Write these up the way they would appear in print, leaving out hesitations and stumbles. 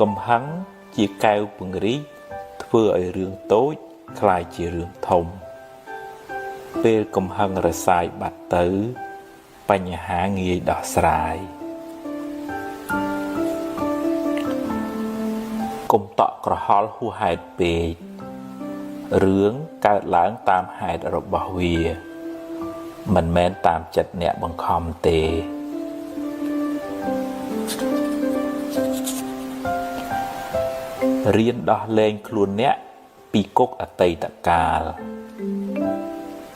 កំហឹងជាកែវពង្រីកធ្វើឲ្យរឿងតូចคล้ายជារឿងធំពេលកំហឹងរសាយបាត់ទៅបញ្ហាងាយដោះស្រាយកុំតក់ក្រហល់ហួសហេតុពេករឿងកើតឡើងតាមហេតុរបស់វាមិនមែនតាមចិត្តអ្នកបង្ខំទេរៀនដោះលែងខ្លួនអ្នកពីគុកអតីតកាល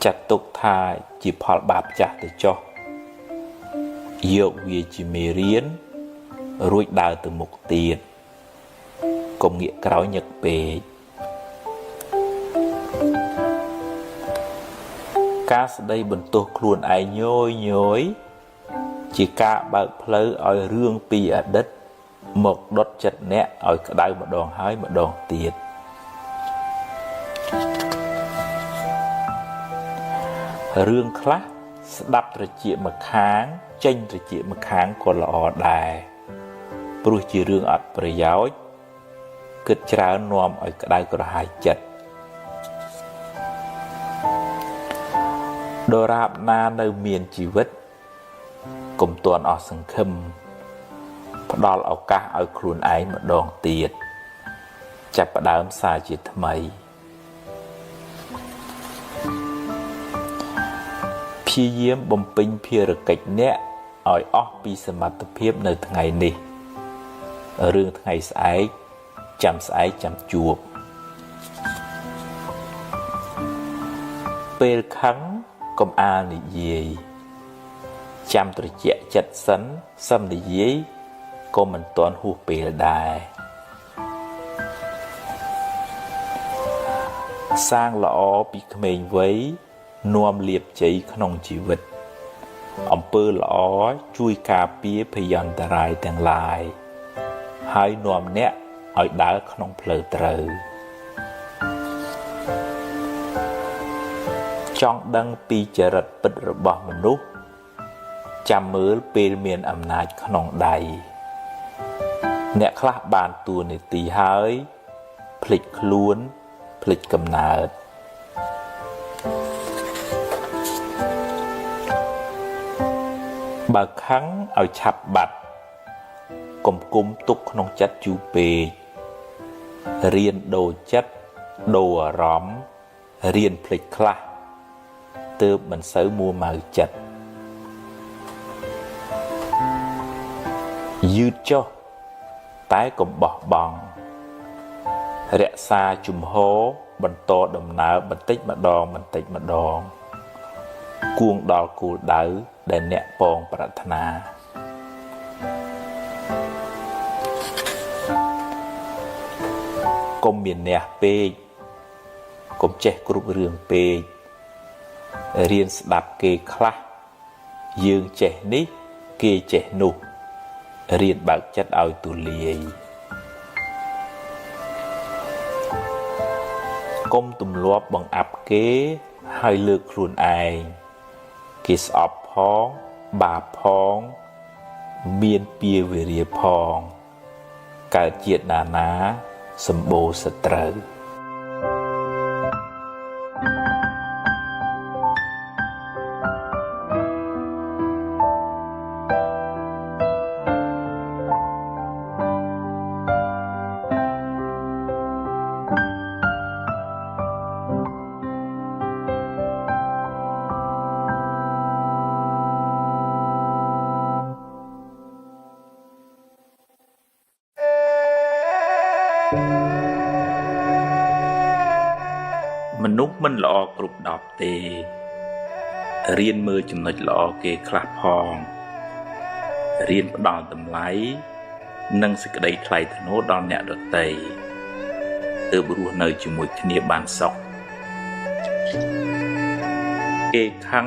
ចាត់ទុកថាជាផលបាបចាស់ទៅចុះយកវាជាមេរៀនរួចដើរទៅមុខទៀតកុំងាកក្រោយញឹកពេកការស្ដីបន្ទោសខ្លួនឯងញយជាការបើកផ្លូវឲ្យរឿងពីអតីតមកដុតចិត្តអ្នកឲ្យក្តៅម្ដងហើយម្ដងទៀតរឿងខ្លះស្ដាប់ត្រចៀកម្ខាងចេញត្រចៀកម្ខាងក៏ល្អដែរព្រោះជារឿងអត់ប្រយោជន៍គិតច្រើននាំឲ្យក្តៅក្រហាយចិត្តដរាបណានៅមានជីវិតកុំទាន់អស់សង្ឃឹមផ្ដល់ឱកាសឲ្យខ្លួនឯងម្ដងទៀតចាប់ផ្ដើមសារជាថ្មីព្យាយាមបំពេញភារកិច្ចអ្នកឲ្យអស់ពីសមត្ថភាពនៅថ្ងៃនេះរឿងថ្ងៃស្អែកចាំជួបពេលខឹងកុំអាលនិយាយចាំត្រជាក់ចិត្តសិននិយាយក៏មិនទាន់ហួសពេលដែរសាងល្អពីក្មេងវ័យនាំលាភជ័យក្នុងជីវិតអំពើល្អជួយការពារភយន្តរាយទាំងឡាយហើយនាំអ្នកឲ្យដើរក្នុងផ្លូវត្រូវចង់ដឹងពីចរិតពិតរបស់មនុស្សចាំមើលពេលមានអំណាចក្នុងដៃអ្នកខ្លះបានតួនាទីហើយភ្លេចខ្លួនភ្លេចកំណើតបើខឹងឲ្យឆាប់បាត់កុំគុំទុកក្នុងចិត្តយូរពេករៀនដូរចិត្តដូរអារម្មណ៍រៀនភ្លេចខ្លះទើបមិនសូវមួម៉ៅចិត្តយឺតចុះតែកុំបោះបង់រក្សាជំហរបន្តដំណើរបន្តិចម្ដងគួងដល់គោលដៅដែលអ្នកពងប្រាថ្នាកុំមានអ្នកពេកកុំចេះគ្រប់រឿងពេករៀនស្ដាប់គេខ្លះយើងចេះនេះគេចេះនោះរៀនបើកចិត្តឲ្យទូលាយកុំទម្លាប់បង្អាប់គេហើយលើកខ្លួនឯងគេស្អប់ផងបាបផងមានពៀវេរាផងកើតជាតិណាសម្បូរសត្រូវមនុស្សមិនល្អគ្រប់10ទេរៀនមើលចំណុចល្អគេខ្លះផងរៀនផ្ដល់តម្លៃនិងសេចក្តីថ្លៃថ្នូរដល់អ្នកដទៃទើបរស់នៅជាមួយគ្នាបានសុខគេខឹង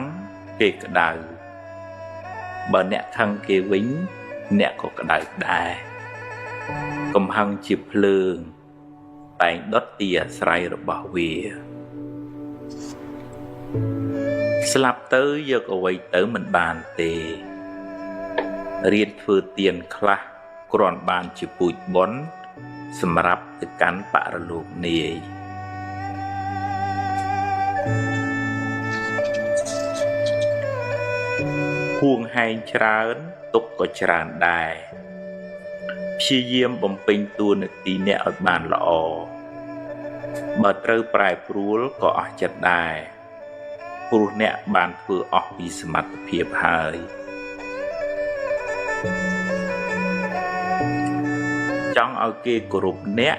គេក្តៅបើអ្នកខឹងគេវិញអ្នកក៏ក្តៅដែរកំហឹងជាភ្លើងតែងដុតទីអាស្រ័យរបស់វាស្លាប់ទៅយកអ្វីទៅមិនបានទេរៀនធ្វើទានខ្លះគ្រាន់បានជាពូជបុណ្យ សម្រាប់ទៅកាន់បរលោកនាយហួងហែងច្រើនទុកក៏ច្រើនដែរព្យាយាមបំពេញតួនាទីអ្នកឲ្យបានល្អបើត្រូវប្រែប្រួលក៏អស់ចិត្តដែរព្រោះអ្នកបានធ្វើអស់ពីសមត្ថភាពហើយចង់ឲ្យគេគោរពអ្នក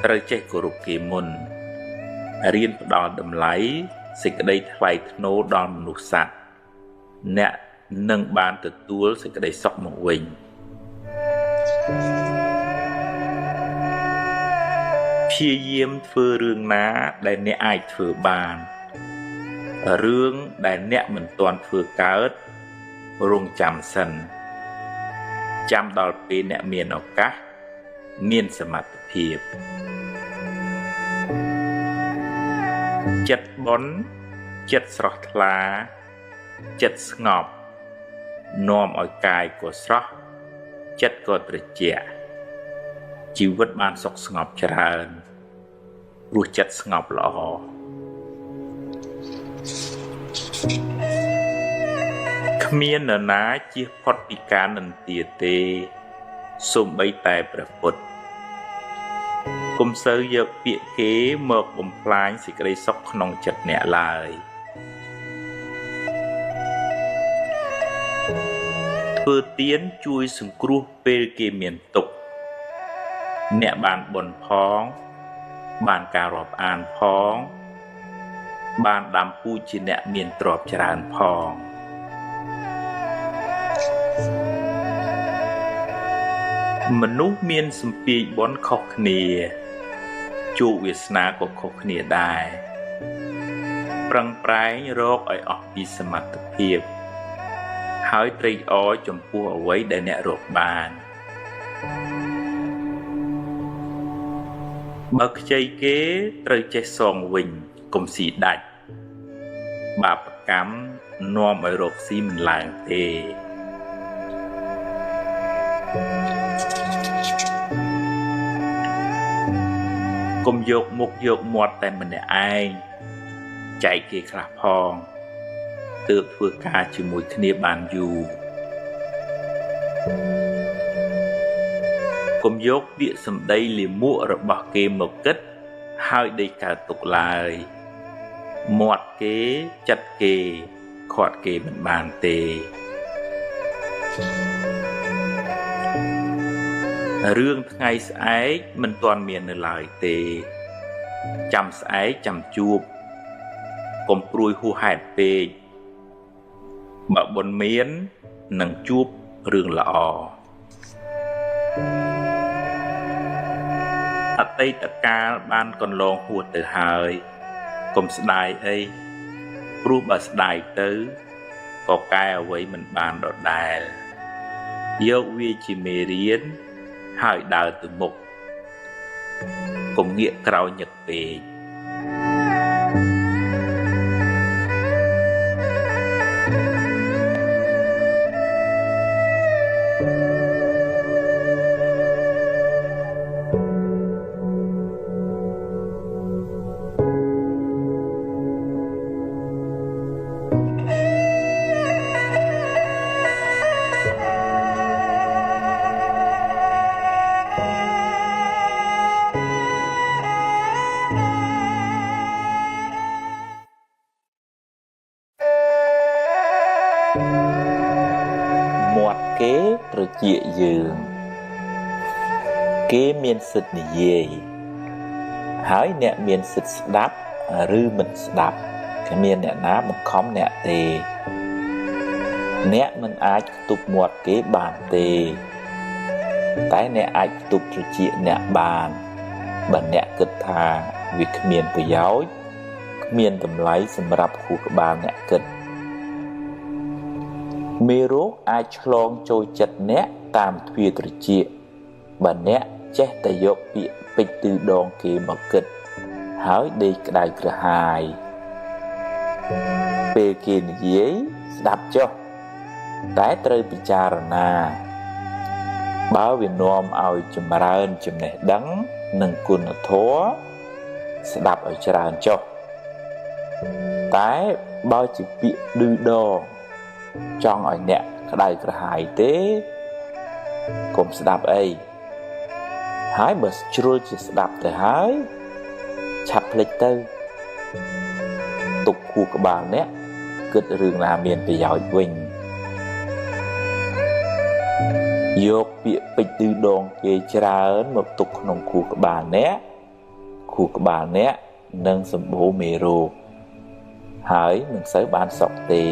ត្រូវចេះគោរពគេមុនរៀនផ្ដល់តម្លៃសេចក្តីថ្លៃថ្នូរដល់មនុស្សសត្វអ្នកនឹងបានទទួលសេចក្តីសុខមកវិញព្យាយាមធ្វើរឿងណាដែលអ្នកអាចធ្វើបានរឿងដែលអ្នកមិនទាន់ធ្វើកើតរងចាំសិនចាំដល់ពេលអ្នកមានឱកាសមានសមត្ថភាពចិត្តបន់ចិត្តស្រស់ថ្លាចិត្តស្ងប់នាំឲ្យកាយក៏ស្រស់ចិត្តក៏ត្រជាក់ជីវិតបានសុខស្ងប់ច្រើនរស់ចិត្តស្ងប់ល្អគ្មាននរណាជៀសផុតពីការនិន្ទាទេសូម្បីតែព្រះពុទ្ធកុំសូវយកពាក្យគេមកបំផ្លាញសេចក្តីសុខក្នុងចិត្តអ្នកឡើយធ្វើទានជួយសង្គ្រោះពេលគេមានទុក្ខអ្នកបានបុណ្យផងបានការរាប់អានផងបានដាំពូជជាអ្នកមានទ្រព្យច្រើនផងមនុស្សមានសម្ពាយបុណ្យខុសគ្នាជោគវាសនាក៏ខុសគ្នាដែរប្រឹងប្រែងរកឲ្យអស់ពីសមត្ថភាពហើយត្រេកអរចំពោះអ្វីដែលអ្នករកបានបើខ្ចីគេត្រូវចេះសងវិញកុំស៊ីដាច់បាបកម្មនាំឲ្យរកស៊ីមិនឡើងទេកុំយកមុខយកមាត់តែម្នាក់ឯងចែកគេខ្លះផងទើបធ្វើការជាមួយគ្នាបានយូរកុំយកពាក្យសម្ដីលាមករបស់គេមកគិតហើយដេកកើតទុកឡើយមាត់គេចិត្តគេខាត់គេមិនបានទេរឿងថ្ងៃស្អែកមិនទាន់មាននៅឡើយទេចាំស្អែកចាំជួបកុំព្រួយហួសហេតុពេកបើបុណ្យមាននឹងជួបរឿងល្អអតីតកាលបានកន្លងហួសទៅហើយកុំស្ដាយអីព្រោះបើស្ដាយទៅក៏កែអ្វីមិនបានដដែលយកវាជាមេរៀនហើយដើរទៅមុខកុំងាកក្រោយញឹកពេកមាត់គេត្រជាយើងគេមានសិទ្ធិនិយាយហើយអ្នកមានសិទ្ធិស្ដាប់ឬមិនស្ដាប់គ្មានអ្នកណាបង្ខំអ្នកទេអ្នកមិនអាចផ្ទុកមាត់គេបានទេតែអ្នកអាចផ្ទុកត្រចៀកអ្នកបានបើអ្នកគិតថាវាគ្មានប្រយោជន៍គ្មានតម្លៃសម្រាប់ខួរក្បាលអ្នកគិតមេរោគអាចឆ្លងចូលចិត្តអ្នកតាមទ្វារត្រចៀកបើអ្នកចេះតែយកពាក្យពេចន៍ទិដងគេមកគិតហើយដេកក្តៅក្រហាយពេលគេនិយាយស្ដាប់ចុះតែត្រូវពិចារណា បើវានាំឲ្យចម្រើនចំណេះដឹងនិងគុណធម៌ស្ដាប់ឲ្យច្រើនចុះតែបើជាពាក្យឌឺដងចង់ឲ្យអ្នកក្តៅក្រហាយទេកុំស្ដាប់អីហើយបើជ្រុលជាស្ដាប់ទៅហើយឆាប់ភ្លេចទៅទុកខួរក្បាលអ្នកគិតរឿងណាមានប្រយោជន៍វិញយកពាក្យពេចន៍ឌឺដងគេច្រើនមកទុកក្នុងខួរក្បាលអ្នកនឹងសម្បូរមេរោគហើយមិនសូវបានសុខទេ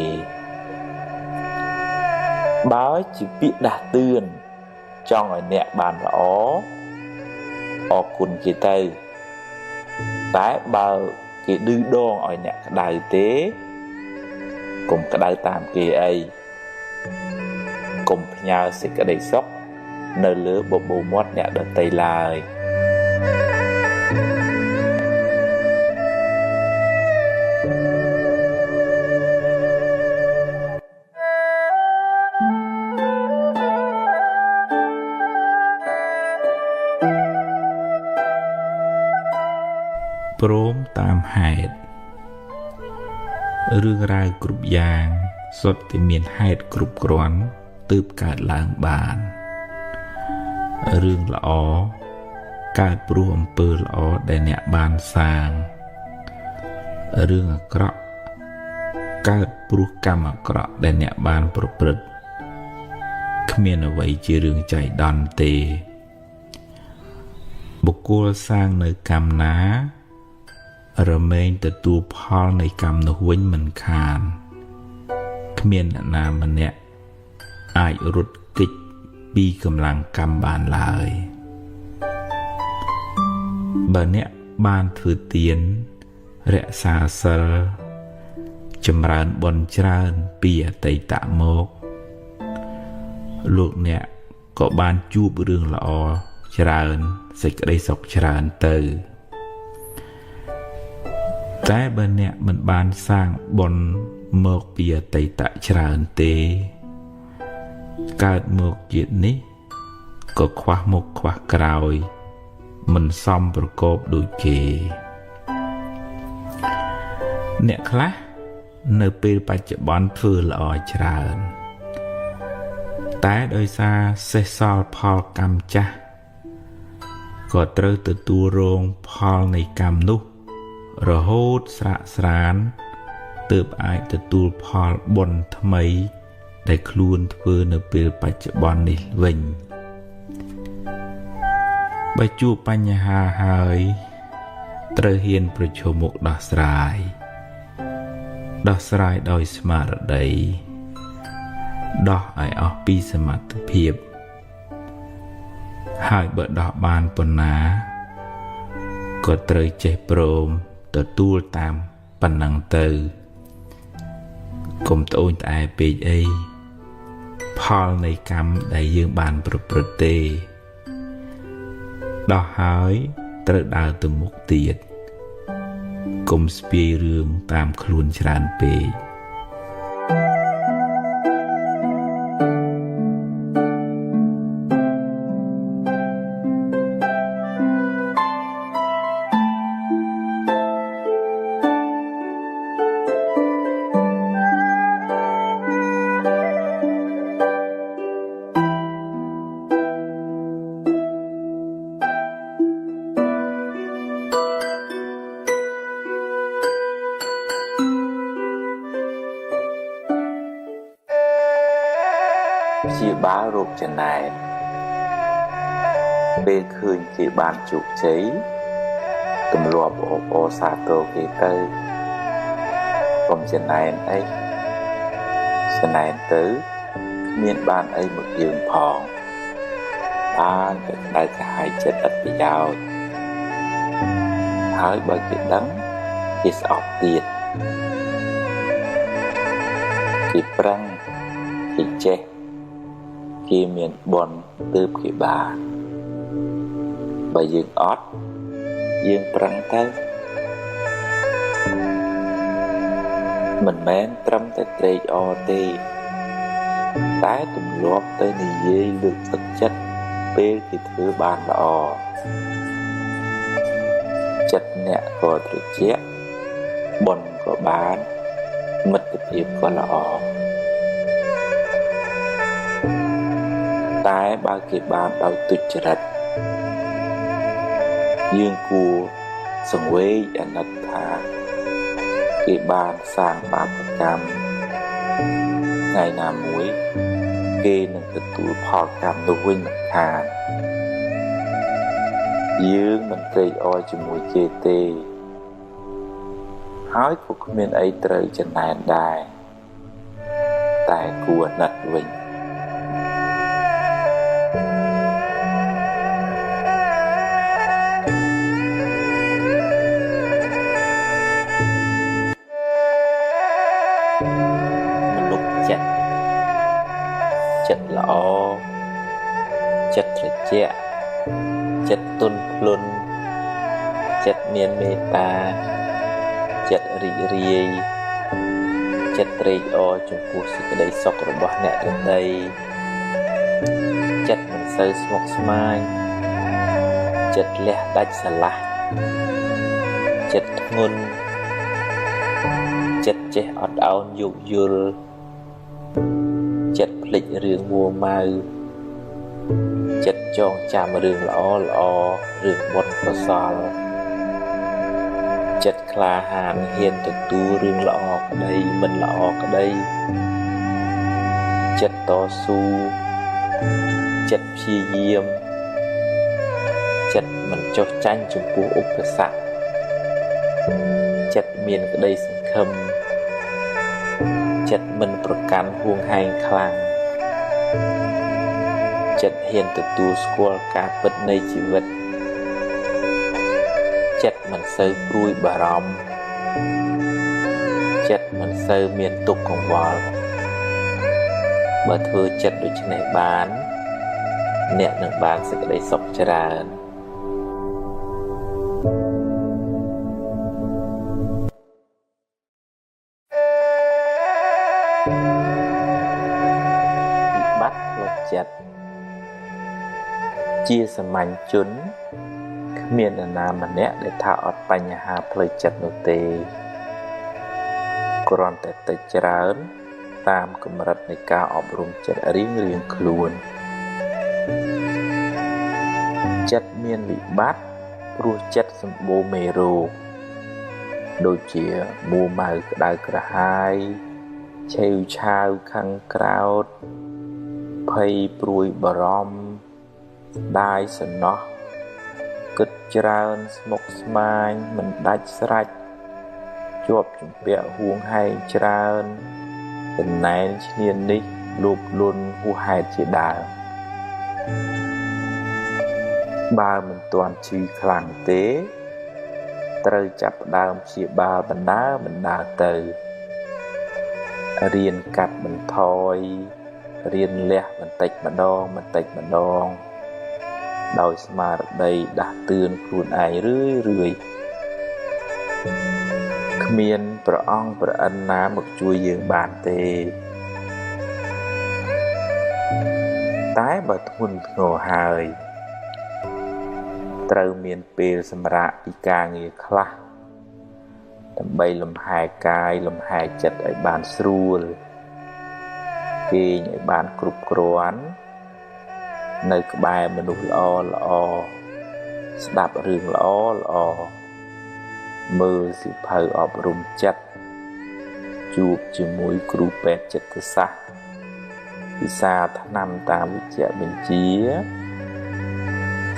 បើជាពាក្យដាស់តឿនចង់ឲ្យអ្នកបានល្អអរគុណគេទៅតែបើគេឌឺដងឲ្យអ្នកក្តៅទេកុំក្តៅតាមគេអីកុំផ្ញើសេចក្តីសុខនៅលើបបូរមាត់អ្នកដទៃឡើយព្រមតាមហេតុរឿងរ៉ាវគ្រប់យ៉ាងសុទ្ធតែមានហេតុគ្រប់គ្រាន់ទើបកើតឡើងបានរឿងល្អកើតព្រោះអំពើល្អដែលអ្នកបានសាងរឿងអាក្រក់កើតព្រោះកម្មអាក្រក់ដែលអ្នកបានប្រព្រឹត្តគ្មានអ្វីជារឿងចៃដន្យទេបុគ្គលសាងនៅកម្មណារមែងទទួលផលនៃកម្មនោះវិញមិនខានគ្មានអ្នកណាម្នាក់អាចរត់គេចពីកម្លាំងកម្មបានឡើយបើអ្នកបានធ្វើទានរក្សាសិលចម្រើនបុណ្យច្រើនពីអតីតមកលោកអ្នកក៏បានជួបរឿងល្អច្រើនសេចក្តីសុខច្រើនទៅតែបើអ្នកមិនបានសាងបុណ្យមកពីអតីតច្រើនទេកើតមកជាតិនេះក៏ខ្វះមុខខ្វះក្រោយមិនសមប្រកបដូចគេអ្នកខ្លះនៅពេលបច្ចុប្បន្នធ្វើល្អច្រើនតែដោយសារសេសសល់ផលកម្មចាស់ក៏ត្រូវទទួលរងផលនៃកម្មនោះរហូតស្រាកស្រានទើបអាចទទួលផលបុណ្យថ្មីដែលខ្លួនធ្វើនៅពេលបច្ចុប្បន្ននេះវិញបើជួបបញ្ហាហើយត្រូវហ៊ានប្រឈមមុខដោះស្រាយដោយស្មារតីដោះឲ្យអស់ពីសមត្ថភាពហើយបើដោះបានប៉ុណ្ណាក៏ត្រូវចេះព្រមទទួលតាមប៉ុណ្ណឹងទៅកុំត្អូញត្អែពេកអីផលនៃកម្មដែលយើងបានប្រព្រឹត្តទេដោះហើយត្រូវដើរទៅមុខទៀតកុំស្ពាយរឿងតាមខ្លួនច្រើនពេកជាបាលរោគចំណែនពេលឃើញគេបានជោគជ័យទម្លាប់អបអរសាទរគេទៅកុំចំណែនអីចំណែនទៅគ្មានបានអីមកយើងផងបានតែក្តៅក្រហាយចិត្តឥតប្រយោជន៍ហើយបើគេដឹងគេស្អប់ទៀតគេប្រឹងគេចេះគេមានបុណ្យទើបគេបានបើយើងអត់យើងប្រឹងទៅមិនមែនត្រឹមតែត្រេកអរទេតែទម្លាប់ទៅនិយាយលើកទឹកចិត្ត ពេលគេធ្វើបានល្អចិត្តអ្នកក៏ត្រជាក់បុណ្យក៏បានមិត្តភាពក៏ល្អតែបើគេបានដោយទុច្ចរិតយើងគួរសង្វេគអាណិតថាគេបានសាងបាបកម្មថ្ងៃណាមួយគេនឹងទទួលផលកម្មនោះវិញមិនខានយើងមិនត្រេកអរជាមួយគេទេហើយក៏គ្មានអីត្រូវចំណែនដែរតែគួរអាណិតវិញមនុស្សចិត្តល្អចិត្តត្រជាក់ចិត្តទន់ភ្លន់ចិត្តមានមេត្តាចិត្តរីករាយចិត្តត្រេកអរចំពោះសេចក្តីសុខរបស់អ្នកដទៃចិត្តមិនសូវស្មុគស្មាញចិត្តលះដាច់ស្រឡះចិត្តធ្ងន់ចិត្តចេះអត់ឱនយោគយល់ចិត្តភ្លេចរឿងមួម៉ៅចិត្តចងចាំរឿងល្អរឿងបុណ្យកុសលចិត្តក្លាហានហ៊ានទទួលរឿងល្អក្តីមិនល្អក្តីចិត្តតស៊ូចិត្តព្យាយាមចិត្តមិនចុះចាញ់ចំពោះឧបសគ្គចិត្តមានក្តីសង្ឃឹមចិត្តមិនប្រកាន់ហួងហែងខ្លាំងចិត្តហ៊ានទទួលស្គាល់ការពិតនៃជីវិតចិត្តមិនសូវព្រួយបារម្ភចិត្តមិនសូវមានទុក្ខកង្វល់បើធ្វើចិត្តដូច្នេះបានអ្នកនឹងបានសេចក្តីសុខច្រើនវិបត្តិផ្លូវចិត្តជាសាមញ្ញជនគ្មាននរណាម្នាក់ដែលថាអត់បញ្ហាផ្លូវចិត្តនោះទេគ្រាន់តែតិចច្រើនតាមកម្រិតនៃការអប់រំចិត្តរៀងខ្លួនចិត្តមានវិបត្តិព្រោះចិត្តសម្បូរមេរោគដូចជាមួម៉ៅក្តៅក្រហាយឆេវឆាវខឹងក្រោធភ័យព្រួយបារម្ភដាយសំណោះគិតច្រើនស្មុគស្មាញមិនដាច់ស្រេចជាប់ជំពាក់ហួងហែងច្រើនចំណែនឈ្នាននេះលោភលន់ហួសហេតុជាដើមបើមិនទាន់ឈឺខ្លាំងទេត្រូវចាប់ផ្ដើមព្យាបាលបណ្ដើរទៅរៀនកាត់បន្ថយរៀនលះបន្តិចម្ដងដោយស្មារតីដាស់តឿនខ្លួនឯងរឿយគ្មានព្រះអង្គព្រះអិនណាមកជួយយើងបានទេតែបើធ្ងន់ធ្ងរហើយត្រូវមានពេលសម្រាកពីការងារខ្លះដើម្បីលំហែកាយលំហែចិត្តឲ្យបានស្រួលគេងឲ្យបានគ្រប់គ្រាន់នៅក្បែរមនុស្សល្អស្ដាប់រឿងល្អមើលសៀវភៅអប់រំចិត្តជួបជាមួយគ្រូពេទ្យចិត្តសាស្ត្រពិសាថ្នាំតាមវិជ្ជបញ្ជា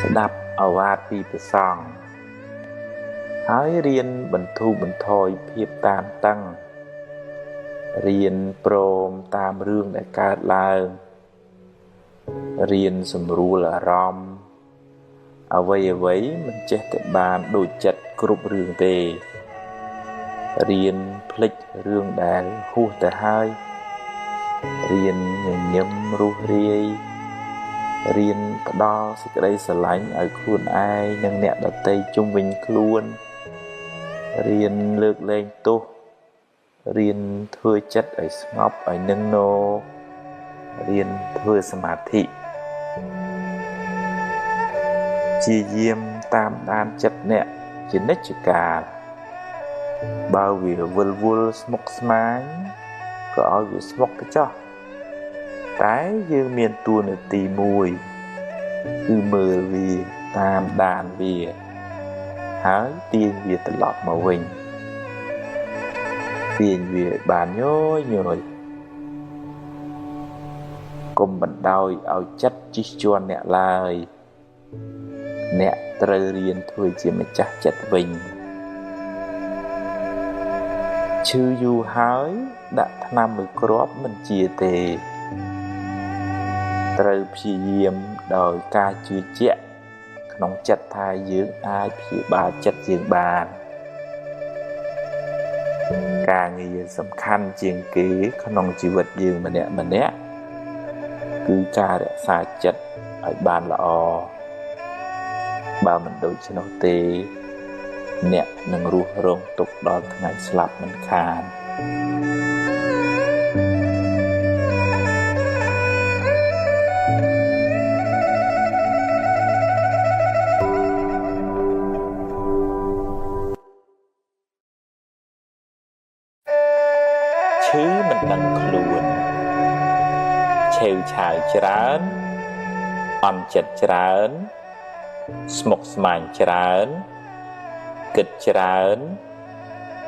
ស្ដាប់ឱវាទពីព្រះសង្ឃហើយរៀនបន្ធូរបន្ថយភាពតានតឹងរៀនព្រមតាមរឿងដែលកើតឡើងរៀនសម្រួលអារម្មណ៍អ្វីមិនចេះតែបានដូចចិត្តគ្រប់រឿងទេរៀនភ្លេចរឿងដែលហួសទៅហើយរៀនញញឹមរុះរាយរៀនផ្ដល់សេចក្តីស្រឡាញ់ឲ្យខ្លួនឯងនិងអ្នកដទៃជុំវិញខ្លួនរៀនលើកលែងទោសរៀនធ្វើចិត្តឲ្យស្ងប់ឲ្យនឹងនររៀនធ្វើសមាធិ ជាយាមតាមដានចិត្តអ្នកជានិច្ចកាលបើវាវិលវល់ស្មុគស្មាញក៏ឲ្យវាស្មុគទៅចុះតែយើងមានតួនាទីមួយគឺមើលវាតាមដានវាហើយទាញវាត្រឡប់មកវិញទាញវាបានញយកុំបណ្ដោយឲ្យចិត្តជិះជាន់អ្នកឡើយអ្នកត្រូវរៀនធ្វើជាម្ចាស់ចិត្តវិញឈឺយូរហើយដាក់ថ្នាំមួយគ្រាប់មិនជាទេត្រូវព្យាយាមដោយការជឿជាក់ក្នុងចិត្តថាយើងអាចព្យាបាលចិត្តយើងបានការងារសំខាន់ជាងគេក្នុងជីវិតយើងម្នាក់គឺការរក្សាចិត្តឲ្យបានល្អបើមិនដូច្នោះទេអ្នកនឹងរស់រងទុក្ខដល់ថ្ងៃស្លាប់មិនខានឈឺមិនដឹងខ្លួនឆេវឆាវច្រើនអន់ចិត្តច្រើនស្មុគស្មាញច្រើនគិតច្រើន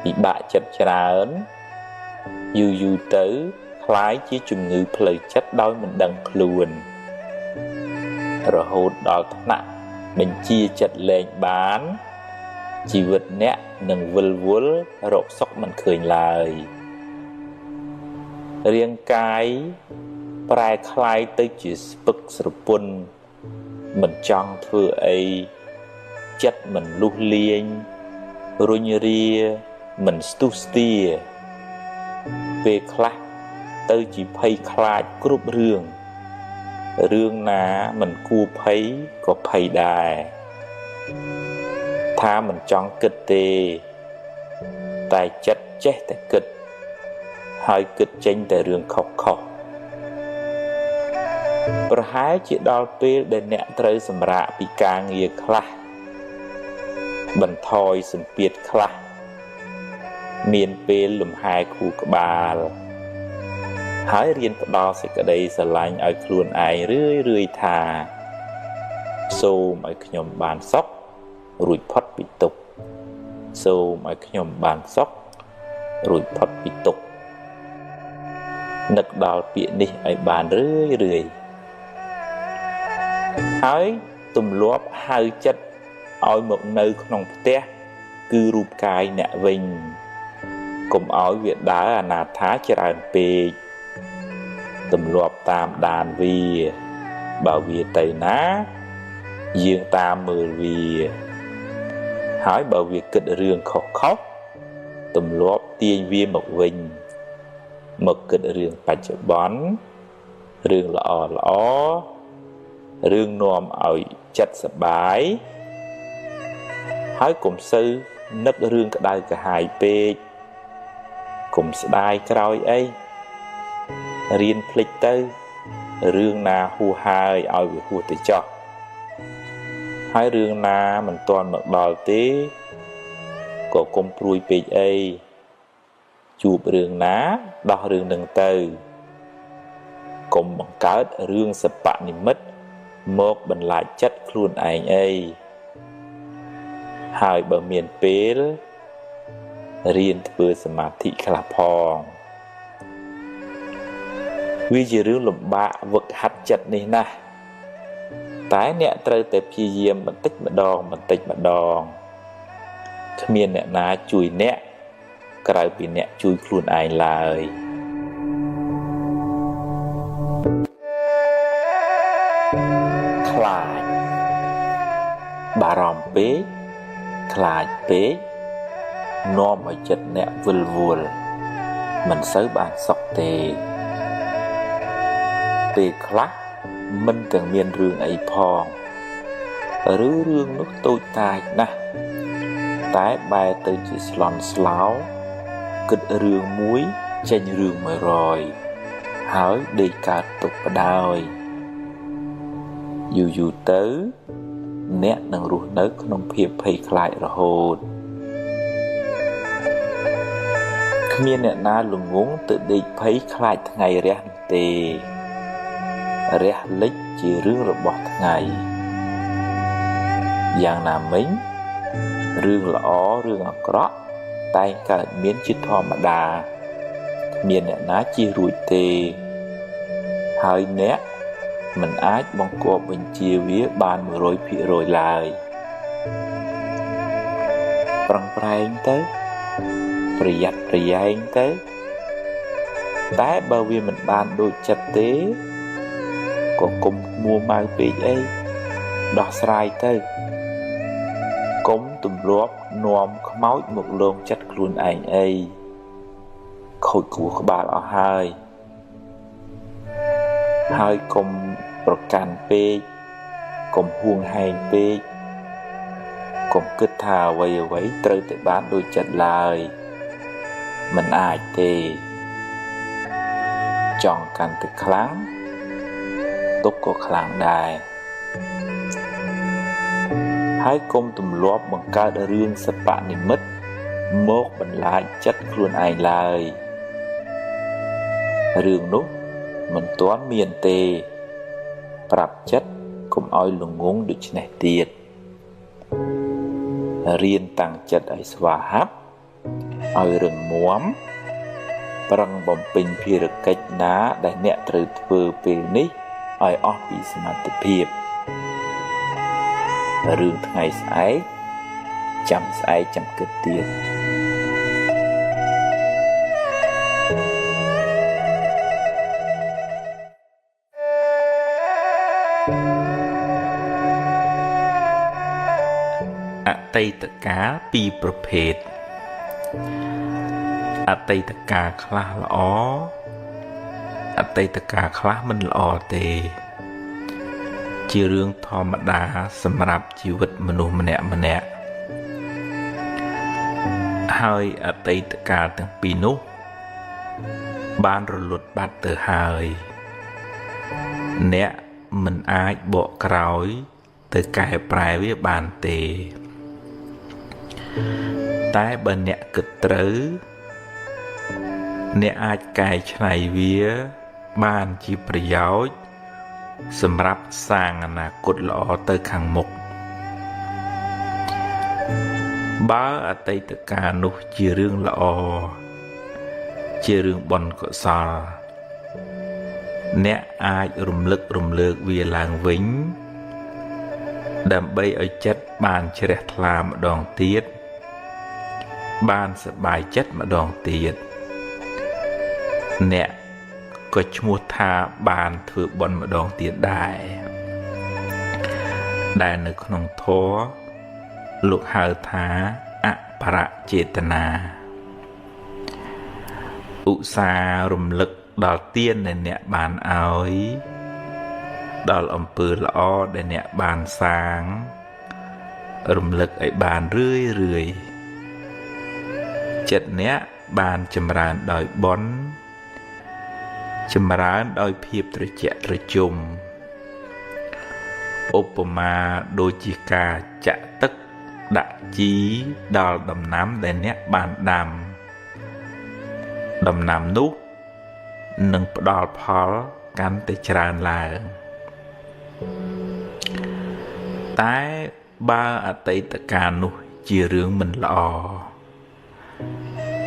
ពិបាកចិត្តច្រើនយូរទៅคล้ายជាជំងឺផ្លូវចិត្តដោយមិនដឹងខ្លួនរហូតដល់ថ្នាក់បញ្ជាចិត្តលែងបានជីវិតអ្នកនឹងវិលវល់រកសុខមិនឃើញឡើយរាងកាយប្រែคล้ายទៅជាស្ពឹកស្រពន់មិនចង់ធ្វើអីចិត្តមិនលុះលាញរុញរាមិនស្ទុះស្ទាពេលខ្លះទៅជាភ័យខ្លាចគ្រប់រឿងណាមិនគួរភ័យក៏ភ័យដែរថាមិនចង់គិតទេតែចិត្តចេះតែគិតហើយគិតចេញតែរឿងខុសប្រហែលជាដល់ពេលដែលអ្នកត្រូវសម្រាកពីការងារខ្លះបន្ថយសម្ពាធខ្លះមានពេលលំហែខួរក្បាលហើយរៀនផ្ដល់សេចក្តីស្រឡាញ់ឲ្យខ្លួនឯងរឿយថាសូមឲ្យខ្ញុំបានសុខរួចផុតពីទុក្ខសូមឲ្យខ្ញុំបានសុខរួចផុតពីទុក្ខនឹកដល់ពាក្យនេះឲ្យបានរឿយហើយទម្លាប់ហៅចិត្តឲ្យមកនៅក្នុងផ្ទះគឺរូបកាយអ្នកវិញកុំឲ្យវាដើរអនាថាច្រើនពេកទម្លាប់តាមដានវាបើវាទៅណាយើងតាមមើលវាហើយបើវាគិតរឿងខុសទម្លាប់ទាញវាមកវិញមកគិតរឿងបច្ចុប្បន្នរឿងល្អរឿងនាំឲ្យចិត្តសប្បាយហើយកុំសូវនឹករឿងក្តៅក្រហាយពេកកុំស្ដាយក្រោយអីរៀនភ្លេចទៅរឿងណាហួសហើយឲ្យវាហួសទៅចោះហើយរឿងណាមិនទាន់មកដល់ទេក៏កុំព្រួយពេកអីជួបរឿងណាដោះរឿងនឹងទៅកុំបង្កើតរឿងសពនិមិត្តមកបន្លាចចិត្តខ្លួនឯងអីហើយបើមានពេលរៀនធ្វើសមាធិខ្លះផងវាជារឿងលំបាកវឹកហាត់ចិត្តនេះណាស់តែអ្នកត្រូវតែព្យាយាមបន្តិចម្ដងគ្មានអ្នកណាជួយអ្នកក្រៅពីអ្នកជួយខ្លួនឯងឡើយខ្លាចបារម្ភពេកខ្លាចពេកនាំឲ្យចិត្តអ្នកវិលវល់មិនសូវបានសុខទេពេលខ្លះមិនទាំងមានរឿងអីផងឬរឿងនោះតូចតាចណាស់តែបែរទៅជាស្លន់ស្លោគិតរឿងមួយចេញរឿង100ហើយដេកកើតទុកបដ យូរទៅ អ្នកនឹងរស់នៅក្នុងភាពភ័យខ្លាចរហូតគ្មានអ្នកណាល្ងង់ទៅដេកភ័យខ្លាចថ្ងៃរះនោះទេរះលិចជារឿងរបស់ថ្ងៃយ៉ាងណាមិញរឿងល្អរឿងអាក្រក់តែងកើតមានជាធម្មតាគ្មានអ្នកណាជៀសរួចទេហើយអ្នកមិនអាចបង្គាប់បញ្ជាវាបាន 100% ឡើយប្រឹងប្រែងទៅប្រយ័ត្នប្រយែងទៅតែបើវាមិនបានដូចចិត្តទេក៏កុំមួម៉ៅពេកអីដោះស្រាយទៅកុំទម្លាប់នាំខ្មោចមកលងចិត្តខ្លួនឯងអីខូចគួរក្បាលអស់ហើយកុំប្រកាន់ពេកកុំហួងហែងពេកកុំគិតថាអ្វីត្រូវតែបានដូចចិត្តឡើយមិនអាចទេចង់កាន់តែខ្លាំងទុកក៏ខ្លាំងដែរហើយកុំទម្លាប់បង្កើតរឿងសប្បនិមិត្តមកបន្លាចចិត្តខ្លួនឯងឡើយរឿងនោះមិនទាន់មានទេប្រាប់ចិត្តកុំឲ្យល្ងងដូចនេះទៀតរៀនតាំងចិត្តឲ្យស្វាហាប់ឲ្យរឹងមាំប្រឹងបំពេញភារកិច្ចណាដែលអ្នកត្រូវធ្វើពេលនេះឲ្យអស់ពីសមត្ថភាពរឿងថ្ងៃស្អែកចាំស្អែកចាំគិតទៀតអតីតកាលពីរប្រភេទអតីតកាលខ្លះល្អអតីតកាលខ្លះមិនល្អទេជារឿងធម្មតាសម្រាប់ជីវិតមនុស្សម្នាក់ហើយអតីតកាលទាំងពីរនោះបានរលត់បាត់ទៅហើយអ្នកមិនអាចបកក្រោយទៅកែប្រែវាបានទេតែបើអ្នកគិតត្រូវអ្នកអាចកែច្នៃវាបានជាប្រយោជន៍សម្រាប់សាងអនាគតល្អទៅខាងមុខបើអតីតកាលនោះជារឿងល្អជារឿងបុណ្យកុសលអ្នកអាចរំលឹករំលើកវាឡើងវិញដើម្បីឲ្យចិត្តបានជ្រះថ្លាម្ដងទៀតបានសប្បាយចិត្តម្ដងទៀតអ្នកក៏ឈ្មោះថាបានធ្វើបុណ្យម្ដងទៀតដែរដែលនៅក្នុងធម៌លោកហៅថាអបរចេតនាឧស្សាហ៍រំលឹកដល់ទានដែលអ្នកបានឲ្យដល់អំពើល្អដែលអ្នកបានសាងរំលឹកឲ្យបានរឿយចិត្តអ្នកបានចម្រើនដោយបុណ្យចម្រើនដោយភាពត្រជាក់ត្រជុំឧបមាដូចជាការចាក់ទឹកដាក់ជីដល់ដំណាំដែលអ្នកបានដាំដំណាំនោះនឹងផ្ដល់ផលកាន់តែច្រើនឡើងតែបើអតីតកាលនោះជារឿងមិនល្អ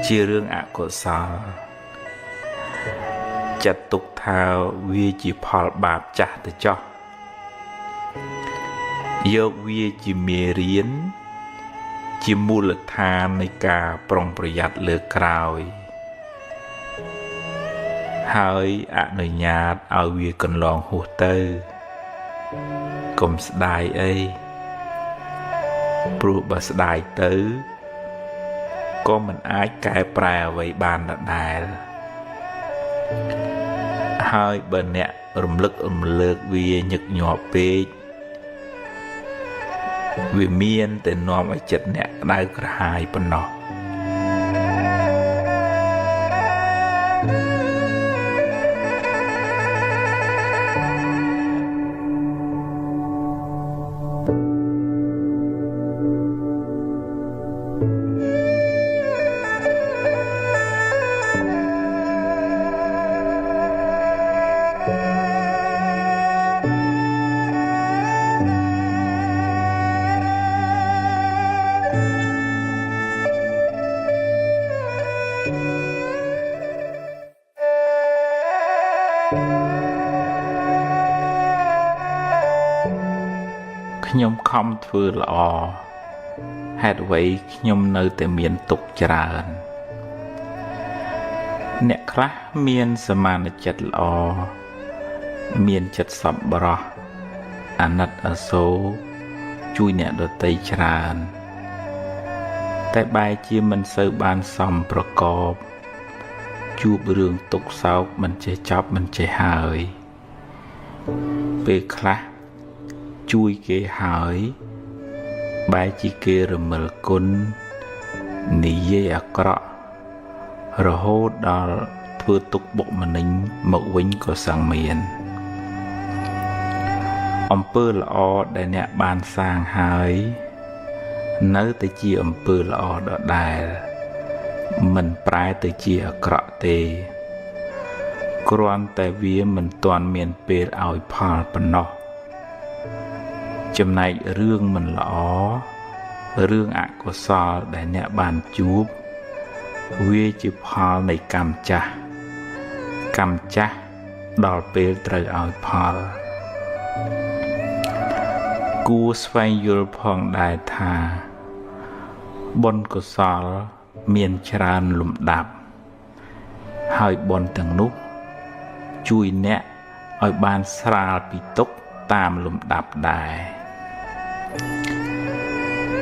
ជារឿងអកុសលចាត់ទុកថាវាជាផលបាបចាស់ទៅចោះយកវាជាមេរៀនជាមូលដ្ឋាននៃការប្រុងប្រយ័ត្នលើក្រោយហើយអនុញ្ញាតឲ្យវាកន្លងហួសទៅកុំស្ដាយអីព្រោះបើស្ដាយទៅក៏មិនអាចកែប្រែអ្វីបានដដែលហើយបើអ្នករំលឹករំលើកវាញឹកញាប់ពេកវាមានតែនាំឲ្យចិត្តអ្នកក្តៅក្រហាយប៉ុណ្ណោះ ខ្ញុំខំធ្វើល្អហេតុអ្វីខ្ញុំនៅតែមានទុក្ខច្រើនអ្នកខ្លះមានសមានចិត្តល្អមានចិត្តសប្បុរសអាណិតអាសូរជួយអ្នកដទៃច្រើនតែបែរជាមិនសូវបានសមប្រកបជួបរឿងទុក្ខសោកមិនចេះចប់មិនចេះហើយពេលខ្លះជួយគេហើយបែរជាគេរមិលគុណនិយាយអាក្រក់រហូតដល់ធ្វើទុក្ខបុកម្នេញមកវិញក៏សឹងមានអំពើល្អដែលអ្នកបានសាងហើយនៅតែជាអំពើល្អដដែលមិនប្រែទៅជាអាក្រក់ទេគ្រាន់តែវាមិនទាន់មានពេលឲ្យផលប៉ុណ្ណោះចំណែករឿងមិនល្អរឿងអកុសលដែលអ្នកបានជួបវាជាផលនៃកម្មចាស់ដល់ពេលត្រូវឲ្យផលគួរស្វែងយល់ផងដែរថាបុណ្យកុសលមានច្រើនលំដាប់ហើយបុណ្យទាំងនោះជួយអ្នកឲ្យបានស្រាលពីទុក្ខតាមលំដាប់ដែរ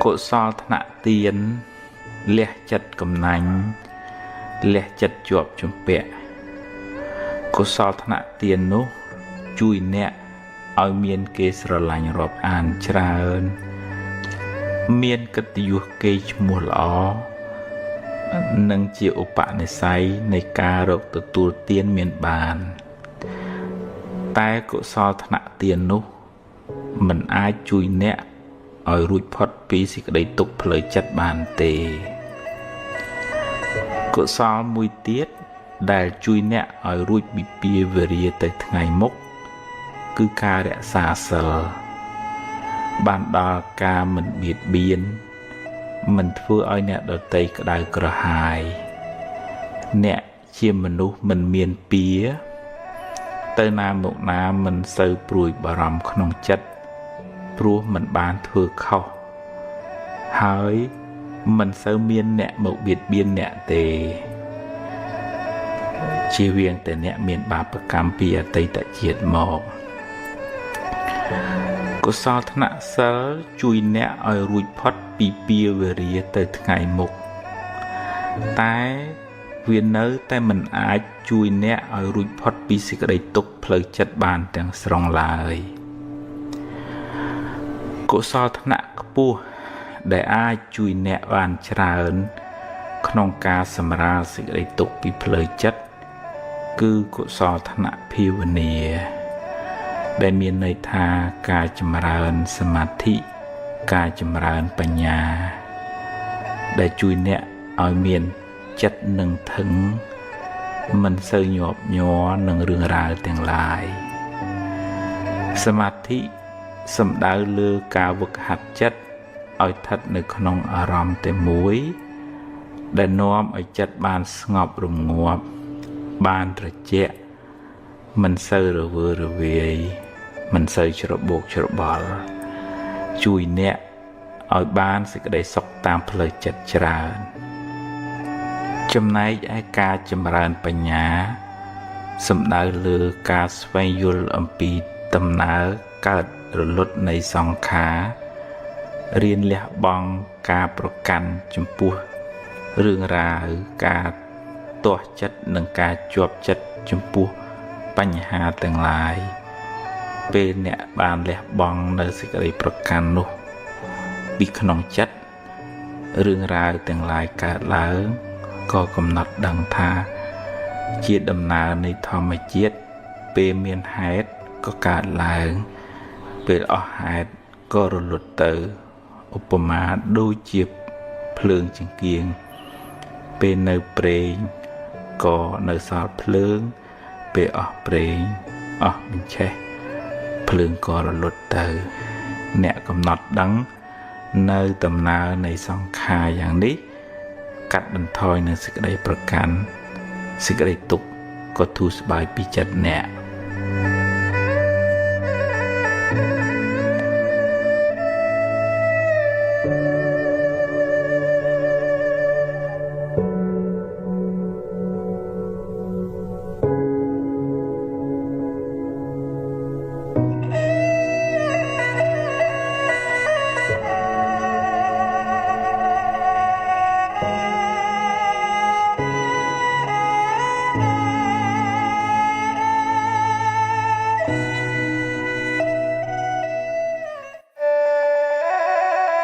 កុសលថ្នាក់ទានលះចិត្តកំណាញ់លះចិត្តជាប់ជំពាក់កុសលថ្នាក់ទាននោះជួយអ្នកឲ្យមានគេស្រឡាញ់រាប់អានច្រើនមានកិត្តិយសគេឈ្មោះល្អនិងជាឧបនិស្ស័យនៃការរកទទួលទានមានបានតែកុសលថ្នាក់ទាននោះមិនអាចជួយអ្នកឲ្យរួចផុតពីសេចក្តីទុក្ខផ្លូវចិត្តបានទេកុសលមួយទៀតដែលជួយអ្នកឲ្យរួចពីពាវេរាទៅថ្ងៃមុខគឺការរក្សាសិលបានដល់ការមិនបៀតបៀនមិនធ្វើឲ្យអ្នកដទៃក្តៅក្រហាយអ្នកជាមនុស្សមិនមានពៀទៅណាមកណាមិនសូវព្រួយបារម្ភក្នុងចិត្តព្រោះមិនបានធ្វើខុសហើយមិនសូវមានអ្នកមកបៀតបៀនអ្នកទេជៀសវាងតែអ្នកមានបាបកម្មពីអតីតជាតិមកកុសលថ្នាក់សិលជួយអ្នកឲ្យរួចផុតពីពាវេរាទៅថ្ងៃមុខតែវានៅតែមិនអាចជួយអ្នកឲ្យរួចផុតពីសេចក្តីទុក្ខផ្លូវចិត្តបានទាំងស្រុងឡើយកុសលថ្នាក់ខ្ពស់ដែលអាចជួយអ្នកបានច្រើនក្នុងការសម្រាលសេចក្តីទុក្ខពីផ្លូវចិត្តគឺកុសលថ្នាក់ភាវនាដែលមានន័យថាការចម្រើនសមាធិការចម្រើនបញ្ញាដែលជួយអ្នកឲ្យមានចិត្តនឹងធឹងមិនសូវញាប់ញ័រនឹងរឿងរ៉ាវទាំងឡាយសមាធិសំដៅលើការវឹកហាត់ចិត្តឲ្យស្ថិតនៅក្នុងអារម្មណ៍តែមួយដែលនាំឲ្យចិត្តបានស្ងប់រងាប់បានត្រជាក់មិនសូវរវើរវាយមិនសូវច្របូកច្របល់ជួយអ្នកឲ្យបានសេចក្តីសុខតាមផ្លូវចិត្តច្រើនចំណែកឯការចម្រើនបញ្ញាសំដៅលើការស្វែងយល់អំពីដំណើរកើតរលត់នៃសង្ខាររៀនលះបង់ការប្រកាន់ចំពោះរឿងរ៉ាវការទាស់ចិត្តនិងការជាប់ចិត្តចំពោះបញ្ហាទាំងឡាយពេលអ្នកបានលះបង់នៅសេចក្តីប្រកាន់នោះពីក្នុងចិត្តរឿងរ៉ាវទាំងឡាយកើតឡើងក៏កំណត់ដឹងថាជាដំណើរនៃធម្មជាតិពេលមានហេតុក៏កើតឡើងពេលអស់ហេតុក៏រលត់ទៅឧបមាដូចជាភ្លើងចង្កៀងពេលនៅប្រេងក៏នៅសល់ភ្លើងពេលអស់ប្រេងអស់បញ្ឆេះភ្លើងក៏រលត់ទៅអ្នកកំណត់ដឹងនៅដំណើរនៃសង្ខារយ៉ាងនេះកាត់បន្ថយនៅសេចក្តីប្រកាន់សេចក្តីទុក្ខក៏ធូរស្បើយពីចិត្តអ្នក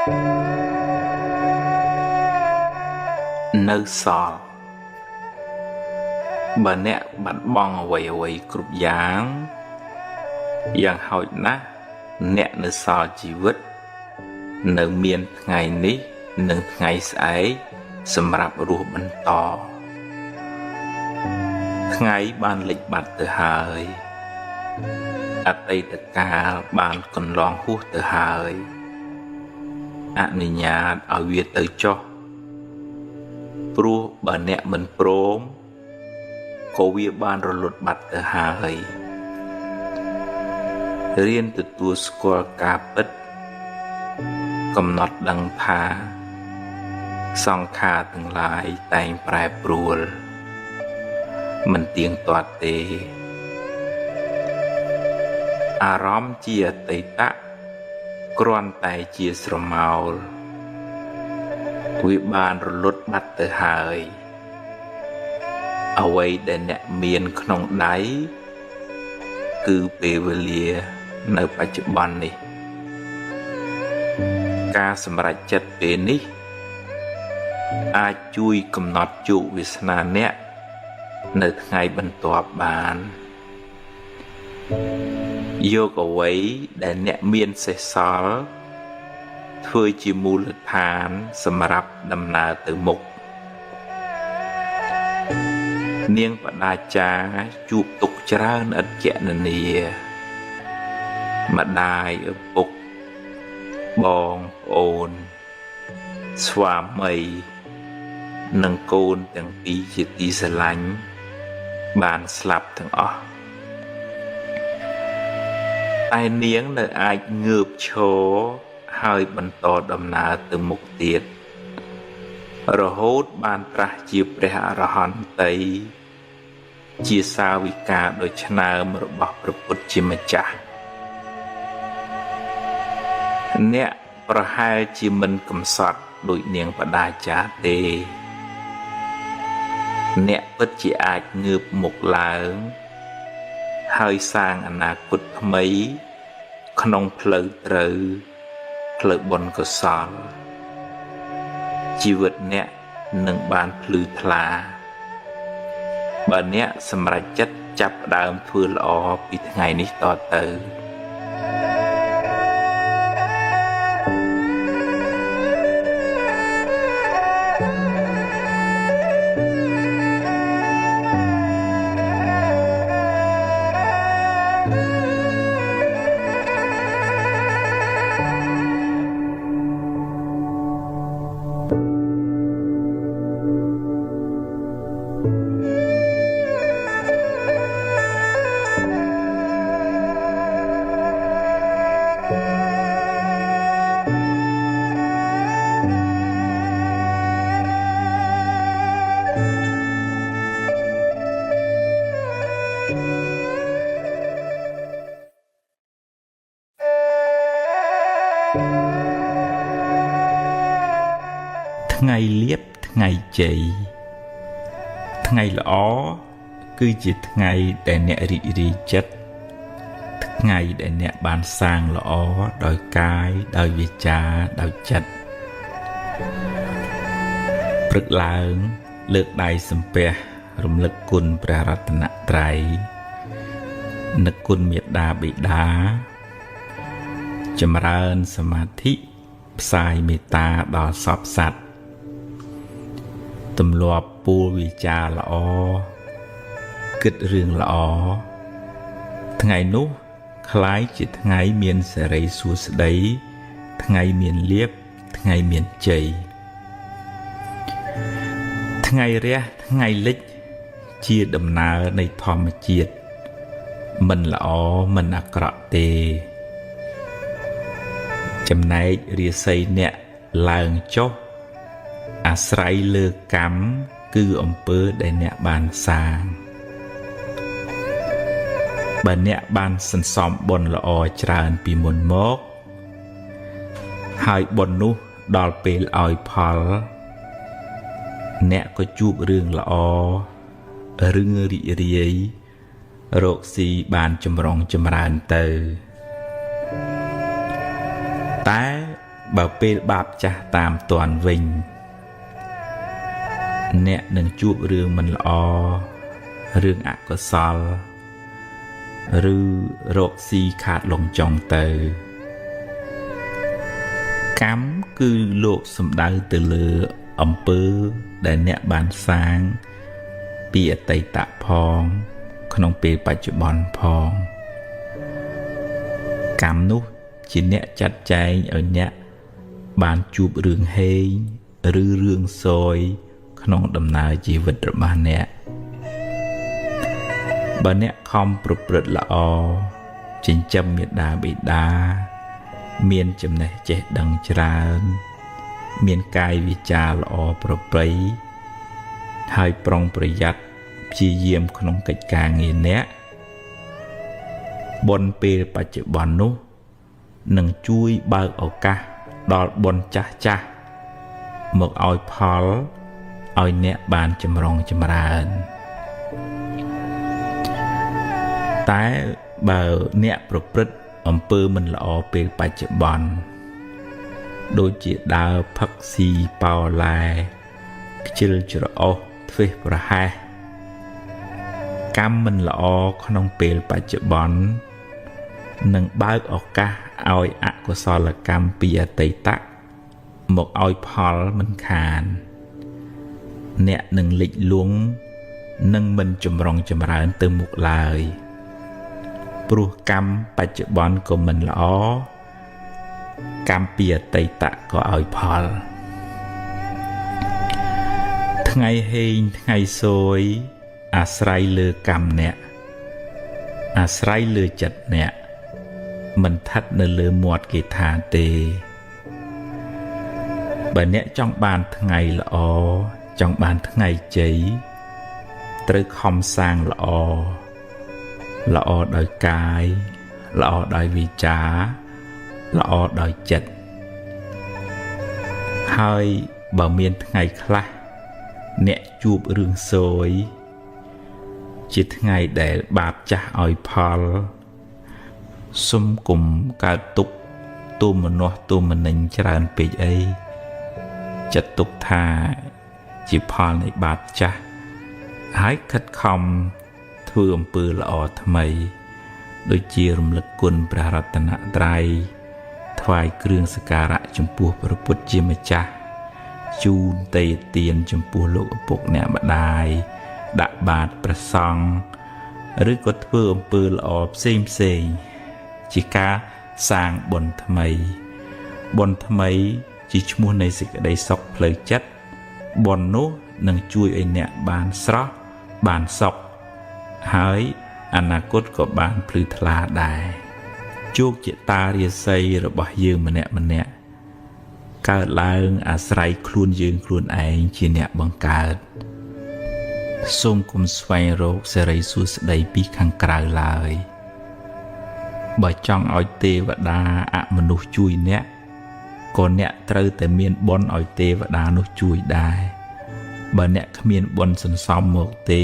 នៅសល់បើអ្នកបាត់បង់អ្វីគ្រប់យ៉ាងហោចណាស់អ្នកនៅសល់ជីវិតនៅមានថ្ងៃនេះនិងថ្ងៃស្អែកសម្រាប់រស់បន្តថ្ងៃបានលិចបាត់ទៅហើយអតីតកាលបានកន្លងហួសទៅហើយអនុញ្ញាតឲ្យវាទៅចុះព្រោះបើអ្នកមិនព្រមក៏វាបានរលត់បាត់ទៅហើយរៀនទទួលស្គាល់ការពិតកំណត់ដឹងថាសង្ខារទាំងឡាយតែងប្រែប្រួលមិនទៀងទាត់ទេអារម្មណ៍ជាអតីតគ្រាន់តែជាស្រមោលវាបានរលត់បាត់ទៅហើយអ្វីដែលអ្នកមានក្នុងដៃគឺពេលវេលានៅបច្ចុប្បន្ននេះការសម្រេចចិត្តពេលនេះអាចជួយកំណត់ជោគវាសនាអ្នកនៅថ្ងៃបន្ទាប់បានយកអ្វីដែលអ្នកមានសេសសល់ធ្វើជាមូលដ្ឋានសម្រាប់ដំណើរទៅមុខនាងបដាចាជួបទុកច្រើនឥតគណនាម្ដាយឪពុកបងប្អូនស្វាមីនិងកូនទាំងពីរជាទីស្រឡាញ់បានស្លាប់ទាំងអស់តែនាងនៅអាចងើបឈរហើយបន្តដំណើរទៅមុខទៀតរហូតបានត្រាស់ជាព្រះអរហន្តីជាសាវិកាដ៏ឆ្នើមរបស់ព្រះពុទ្ធជាម្ចាស់អ្នកប្រហែលជាមិនកំសត់ដូចនាងបដាចាទេអ្នកពិតជាអាចងើបមុខឡើងហើយសាងអនាគតថ្មីក្នុងផ្លូវត្រូវផ្លូវបុណ្យកុសលជីវិតអ្នកនឹងបានភ្លឺថ្លាបើអ្នកសម្រេចចិត្តចាប់ផ្ដើមធ្វើល្អពីថ្ងៃនេះតទៅថ្ងៃលៀបថ្ងៃជ័យថ្ងៃល្អគឺជាថ្ងៃដែលអ្នករីករាយចិត្តថ្ងៃដែលអ្នកបានសាងល្អដោយកាយដោយវាចាដោយចិត្តព្រឹកឡើងលើកដៃសំពះរំលឹកគុណព្រះរតនត្រ័យនឹកគុណមេត្តាបិតាចម្រើនសមាធិផ្សាយមេត្តាដល់សព្វសត្វទម្លាប់ពួលវិចារល្អគិតរឿងល្អថ្ងៃនោះคล้ายជាថ្ងៃមានសេរីសួស្តីថ្ងៃមានលៀបថ្ងៃមានជ័យថ្ងៃរះថ្ងៃលិចជាដំណើរនៃធម្មជាតិមិនល្អមិនអាក្រក់ទេចំណែករាសីអ្នកឡើងចុះអាស្រ័យលើកម្មគឺអំពើដែលអ្នកបានសាងបើអ្នកបានសន្សំបុណ្យល្អច្រើនពីមុនមកហើយបុណ្យនោះដល់ពេលឲ្យផលអ្នកក៏ជួបរឿងល្អរឿងរីករាយរកស៊ីបានចម្រុងចម្រើនទៅតែ បើពេលបាបចាស់តាមតាន់វិញអ្នកនឹងជួបរឿងមិនល្អរឿងអកុសលឬរកស៊ីខាតលងចង់ទៅកម្មគឺលោកសំដៅទៅលើអំពើដែលអ្នកបានសាងពីអតីតផងក្នុងពេលបច្ចុប្បន្នផងកម្មនោះជាអ្នកចាត់ចែងឲ្យអ្នកបានជួបរឿងហេងឬរឿងសោយក្នុងដំណើរជីវិតរបស់អ្នកបើអ្នកខំប្រព្រឹត្តល្អចិញ្ចឹមមាតាបិតាមានចំណេះចេះដឹងច្រើនមានកាយវាចាល្អប្រពៃហើយប្រុងប្រយ័ត្នព្យាយាមក្នុងកិច្ចការងារអ្នកបុណ្យពេលបច្ចុប្បន្ននោះនឹងជួយបើកឱកាសដល់បុណ្យចាស់ចាស់មកឲ្យផលឲ្យអ្នកបានចម្រុងចម្រើនតែបើអ្នកប្រព្រឹត្តអំពើមិនល្អពេលបច្ចុប្បន្នដូចជាដើរផឹកស៊ីប៉ោឡែខ្ជិលច្រអូសធ្វេសប្រហែសកម្មមិនល្អក្នុងពេលបច្ចុប្បន្ននឹងបើកឱកាសឲ្យអកុសលកម្មពីអតីតមកឲ្យផលមិនខានអ្នកនឹងលិចលង់នឹងមិនចម្រុងចម្រើនទៅមុខឡើយព្រោះកម្មបច្ចុប្បន្នក៏មិនល្អកម្មពីអតីតក៏ឲ្យផលថ្ងៃហេងថ្ងៃសោយអាស្រ័យលើកម្មអ្នកអាស្រ័យលើចិត្តអ្នកមិនស្ថិតនៅលើមាត់គេថាទេបើអ្នកចង់បានថ្ងៃល្អចង់បានថ្ងៃជ័យត្រូវខំសាងល្អល្អដោយកាយល្អដោយវាចាល្អដោយចិត្តហើយបើមានថ្ងៃខ្លះអ្នកជួបរឿងសោយជាថ្ងៃដែលបាបចាស់ឲ្យផលសុំគុំកើតទុក្ខទុំមនោះទុំមនិញច្រើនពេកអីចាត់ទុកថាជាផលនៃបាបចាស់ហើយខិតខំធ្វើអំពើល្អថ្មីដូចជារំលឹកគុណព្រះរតនត្រ័យថ្វាយគ្រឿងសក្ការៈចំពោះព្រះពុទ្ធជាម្ចាស់ជូនទេយ្យទានចំពោះលោកឪពុកអ្នកម្ដាយដាក់បាតព្រះសង្ឃឬក៏ធ្វើអំពើល្អផ្សេងជាការសាងបុណ្យថ្មីបុណ្យថ្មីជាឈ្មោះនៃសេចក្តីសុខផ្លូវចិត្តបុណ្យនោះនឹងជួយឲ្យអ្នកបានស្រស់បានសុខហើយអនាគតក៏បានភ្លឺថ្លាដែរជោគជតារាសីរបស់យើងម្នាក់កើតឡើងអាស្រ័យខ្លួនយើងខ្លួនឯងជាអ្នកបង្កើតសូមគុំស្វែងរកសេរីសួស្តីពីខាងក្រៅឡើយបើចង់ឲ្យទេវតាអមនុស្សជួយអ្នកក៏អ្នកត្រូវតែមានបុណ្យឲ្យទេវតានោះជួយដែរបើអ្នកគ្មានបុណ្យសន្សំមកទេ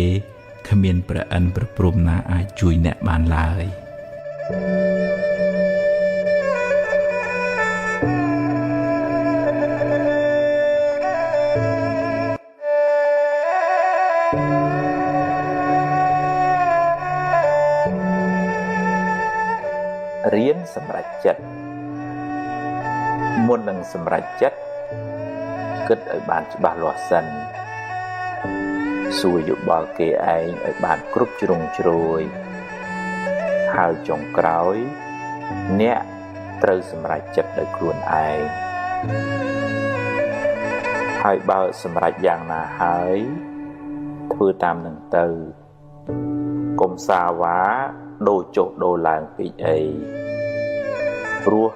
គ្មានព្រះអិនព្រះព្រហ្មណាអាចជួយអ្នកបានឡើយរៀនសម្រេចចិត្តមុននឹងសម្រេចចិត្តគិតឲ្យបានច្បាស់លាស់សិនសួរយោបល់គេឯងឲ្យបានគ្រប់ជ្រុងជ្រោយហើយចុងក្រោយអ្នកត្រូវសម្រេចចិត្តដោយខ្លួនឯងហើយបើសម្រេចយ៉ាងណាហើយធ្វើតាមនឹងទៅកុំសាវ៉ាដូរចុះដូរឡើងពេកអីព្រោះ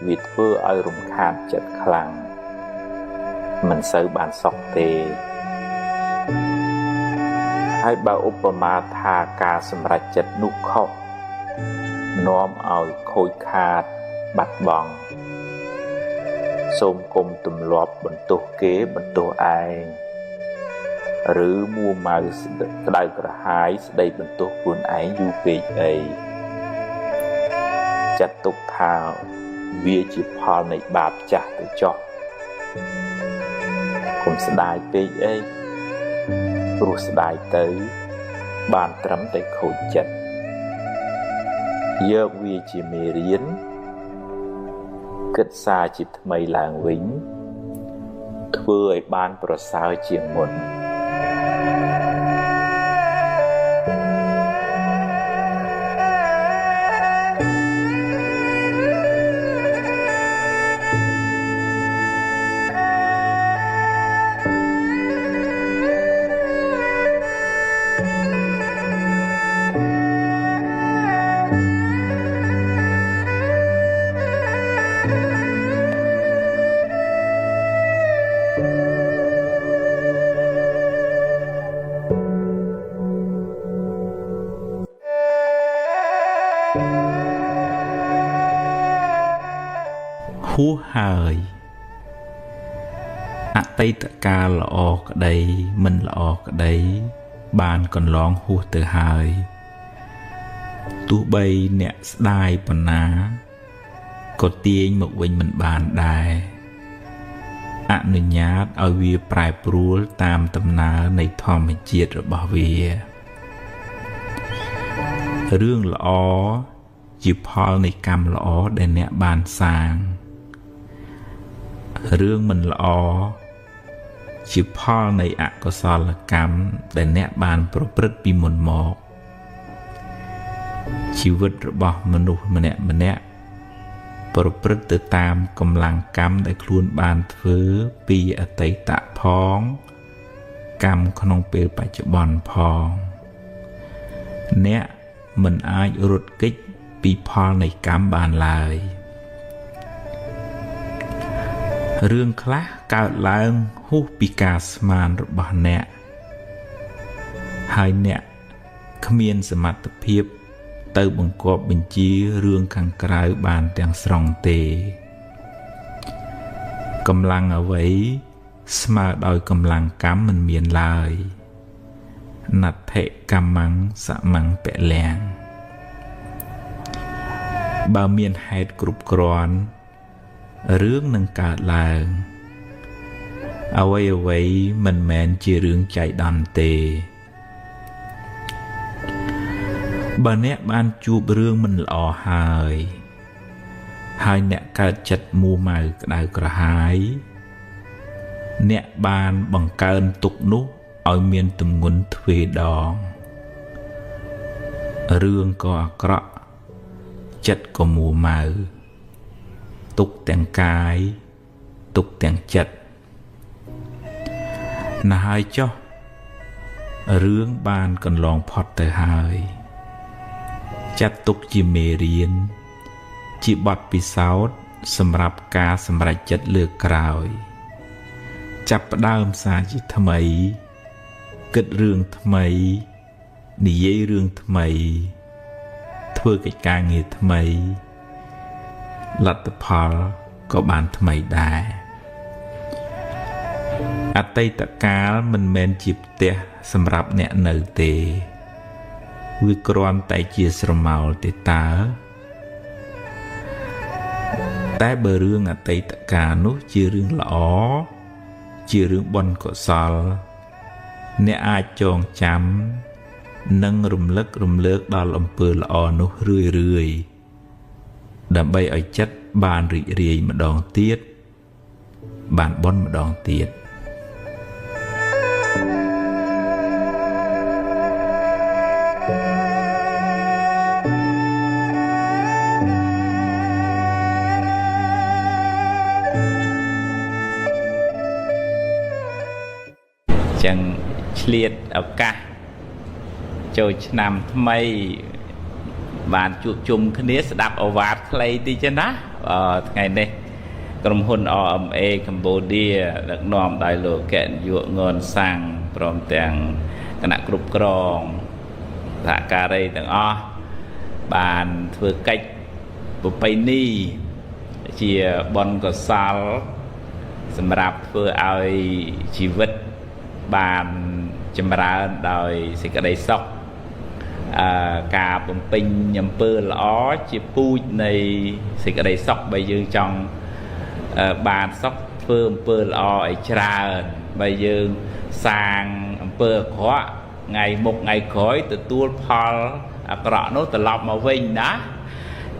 វាធ្វើឲ្យរំខានចិត្តខ្លាំងមិនសូវបានសុខទេហើយបើឧបមាថាការសម្រេចចិត្តនោះខុសនាំឲ្យខូចខាតបាត់បង់សូមគុំទម្លាប់បន្ទោសគេបន្ទោសឯងឬមួម៉ៅក្តៅក្រហាយស្ដីបន្ទោសខ្លួនឯងយូរពេកអីចាត់ទុកថា វាជាផលនៃបាបចាស់ទៅចុះកុំស្ដាយពេកអីព្រោះស្ដាយទៅបានត្រឹមតែខូចចិត្តយកវាជាមេរៀនគិតសារជាថ្មីឡើងវិញធ្វើឲ្យបានប្រសើរជាងមុនហួសហើយអតីតកាលល្អក្តីមិនល្អក្តីបានកន្លងហួសទៅហើយទោះបីអ្នកស្ដាយប៉ុណ្ណាក៏ទាញមកវិញមិនបានដែរអនុញ្ញាតឲ្យវាប្រែប្រួលតាមដំណើរនៃធម្មជាតិរបស់វារឿងល្អជាផលនៃកម្មល្អដែលអ្នកបានសាងរឿងមិនល្អជាផលនៃអកុសលកម្មដែលអ្នកបានប្រព្រឹត្តពីមុនមកជីវិតរបស់មនុស្សម្នាក់ប្រព្រឹត្តទៅតាមកម្លាំងកម្មដែលខ្លួនបានធ្វើពីអតីតផងកម្មក្នុងពេលបច្ចុប្បន្នផងអ្នកមិនអាចរត់គេចពីផលនៃកម្មបានឡើយរឿងខ្លះកើតឡើងហួសពីការស្មានរបស់អ្នកហើយអ្នកគ្មានសមត្ថភាពទៅបង្គាប់បញ្ជារឿងខាងក្រៅបានទាំងស្រុងទេកម្លាំងអ្វីស្មើដោយកម្លាំងកម្មមិនមានឡើយណដ្ឋិកម្មੰសមੰពលំបើមានហេតុគ្រប់គ្រាន់រឿងនឹងកើតឡើងអ្វីមិនមែនជារឿងចៃដន្យទេបើអ្នកបានជួបរឿងមិនល្អហើយអ្នកកើតចិត្តមួម៉ៅក្តៅក្រហាយអ្នកបានបង្កើនទុក្ខនោះឲ្យមានទម្ងន់ទ្វេដងរឿងក៏អាក្រក់ចិត្តក៏មួម៉ៅទុក្ខទាំងកាយទុក្ខទាំងចិត្តណាស់ហើយចុះរឿងបានកន្លងផុតទៅហើយចាត់ទុកជាមេរៀនជាបទពិសោធន៍សម្រាប់ការសម្រេចចិត្តលើកក្រោយចាប់ផ្ដើមសារជាថ្មីគិតរឿងថ្មីនិយាយរឿងថ្មីធ្វើកិច្ចការងារថ្មីលទ្ធផលក៏បានថ្មីដែរអតីតកាលមិនមែនជាផ្ទះសម្រាប់អ្នកនៅទេវាគ្រាន់តែជាស្រមោលទេតើតែបើរឿងអតីតកាលនោះជារឿងល្អជារឿងបុណ្យកុសលអ្នកអាចចងចាំនិងរំលឹករំលើកដល់អំពើល្អនោះរឿយដើម្បីឲ្យចិត្តបានរីករាយម្ដងទៀតបានបុណ្យម្ដងទៀតចឹងឆ្លៀតឱកាសចូលឆ្នាំថ្មីបានជួបជុំគ្នាស្ដាប់អវាទខ្លីតិចណាថ្ងៃនេះក្រុមហ៊ុន RMA Cambodia ដឹកនាំដោយលោកកែនយុងនសាំងព្រមទាំងគណៈគ្រប់គ្រងសហការីទាំងអស់បានធ្វើកិច្ចប្រពៃណីជាបុណ្យកុសលសម្រាប់ធ្វើឲ្យជីវិតបានចម្រើនដោយសេចក្តីសុខ ការបំពេញអំពើល្អជាពូជនៃសេចក្តីសុខបើយើងចង់បានសុខធ្វើអំពើល្អឲ្យច្រើនបើយើងសាងអំពើអាក្រក់ថ្ងៃមុខថ្ងៃក្រោយទទួលផលអាក្រក់នោះត្រឡប់មកវិញណា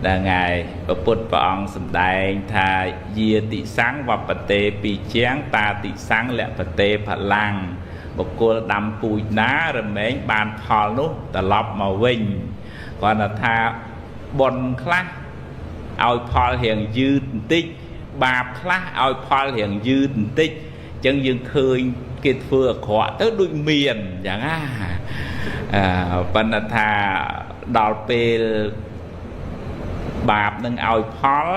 ដល់ថ្ងៃព្រះពុទ្ធព្រះអង្គសម្ដែងថាយាតិសੰវបតេពីជាងតាតិសੰលពតេផលាំង បុគ្គលដាំពូជណារមែងបានផលនោះត្រឡប់មកវិញគាត់ថាបុណ្យខ្លះឲ្យផលរៀងយឺតបន្តិចបាបខ្លះឲ្យផលរៀងយឺតបន្តិចអញ្ចឹងយើងឃើញគេធ្វើអាក្រក់ទៅដូចមានអញ្ចឹងណាប៉ុន្តែថាដល់ពេលបាបនឹងឲ្យផល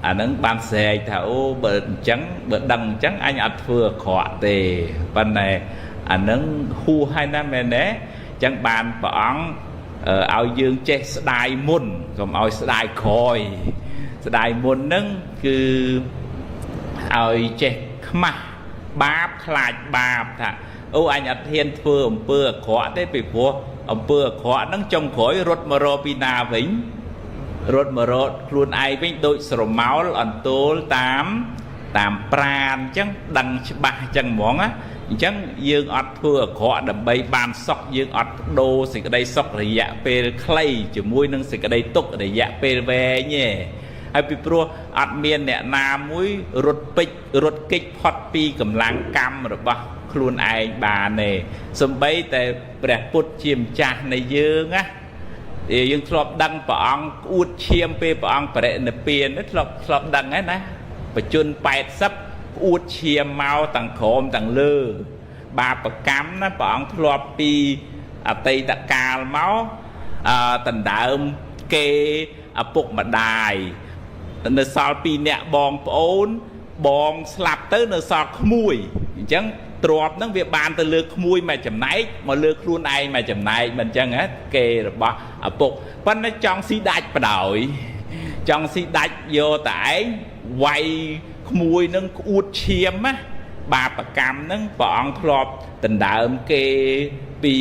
អានឹងបានស្រែកថាអូបើអញ្ចឹងបើដឹងអញ្ចឹងអញអត់ធ្វើអាក្រក់ទេប៉ុន្តែអានឹងហួសហើយណាមែនទេអញ្ចឹងបានព្រះអង្គឲ្យយើងចេះស្ដាយមុនកុំឲ្យស្ដាយក្រោយស្ដាយមុនហ្នឹងគឺឲ្យចេះខ្មាស់បាបខ្លាចបាបថាអូអញអត់ហ៊ានធ្វើអំពើអាក្រក់ទេពីព្រោះអំពើអាក្រក់ហ្នឹងចុងក្រោយរត់មករកពីណាវិញរត់មករកខ្លួនឯងវិញដូចស្រមោលអន្ទោលតាមប្រាណអញ្ចឹងដឹងច្បាស់អញ្ចឹងហ្មងណាអញ្ចឹងយើងអត់ធ្វើអាក្រក់ដើម្បីបានសុខយើងអត់បដូរសេចក្តីសុខរយៈពេលខ្លីជាមួយនឹងសេចក្តីទុក្ខរយៈពេលវែងទេហើយពីព្រោះអត់មានអ្នកណាមួយរត់ពេចរត់គេចផុតពីកម្លាំងកម្មរបស់ខ្លួនឯងបានទេសំបីតែព្រះពុទ្ធជាម្ចាស់នៃយើងណាយើងធ្លាប់ដឹងព្រះអង្គក្អួតឈាមពេលព្រះអង្គបរិនិព្វានធ្លាប់ដឹងហើយណាបជន80ក្អួតឈាមមកទាំងក្រោមទាំងលើបាបកម្មណាព្រះអង្គធ្លាប់ពីអតីតកាលមកដណ្ដើមគេឪពុកម្ដាយនៅសល់2នាក់បងប្អូនបងស្លាប់ទៅនៅសល់ក្មួយអញ្ចឹងទ្រព្យហ្នឹងវាបានទៅលើក្មួយមួយចំណែកមកលើខ្លួនឯងមួយចំណែកមិនអញ្ចឹងហ៎គេរបស់ឪពុកប៉ុន្តែចង់ស៊ីដាច់បដ ாய் ចង់ស៊ីដាច់យកតែឯងវាយក្មួយនឹងក្អួតឈាមណាបាបកម្មហ្នឹងព្រះអង្គធ្លាប់ដណ្ដើមគេពី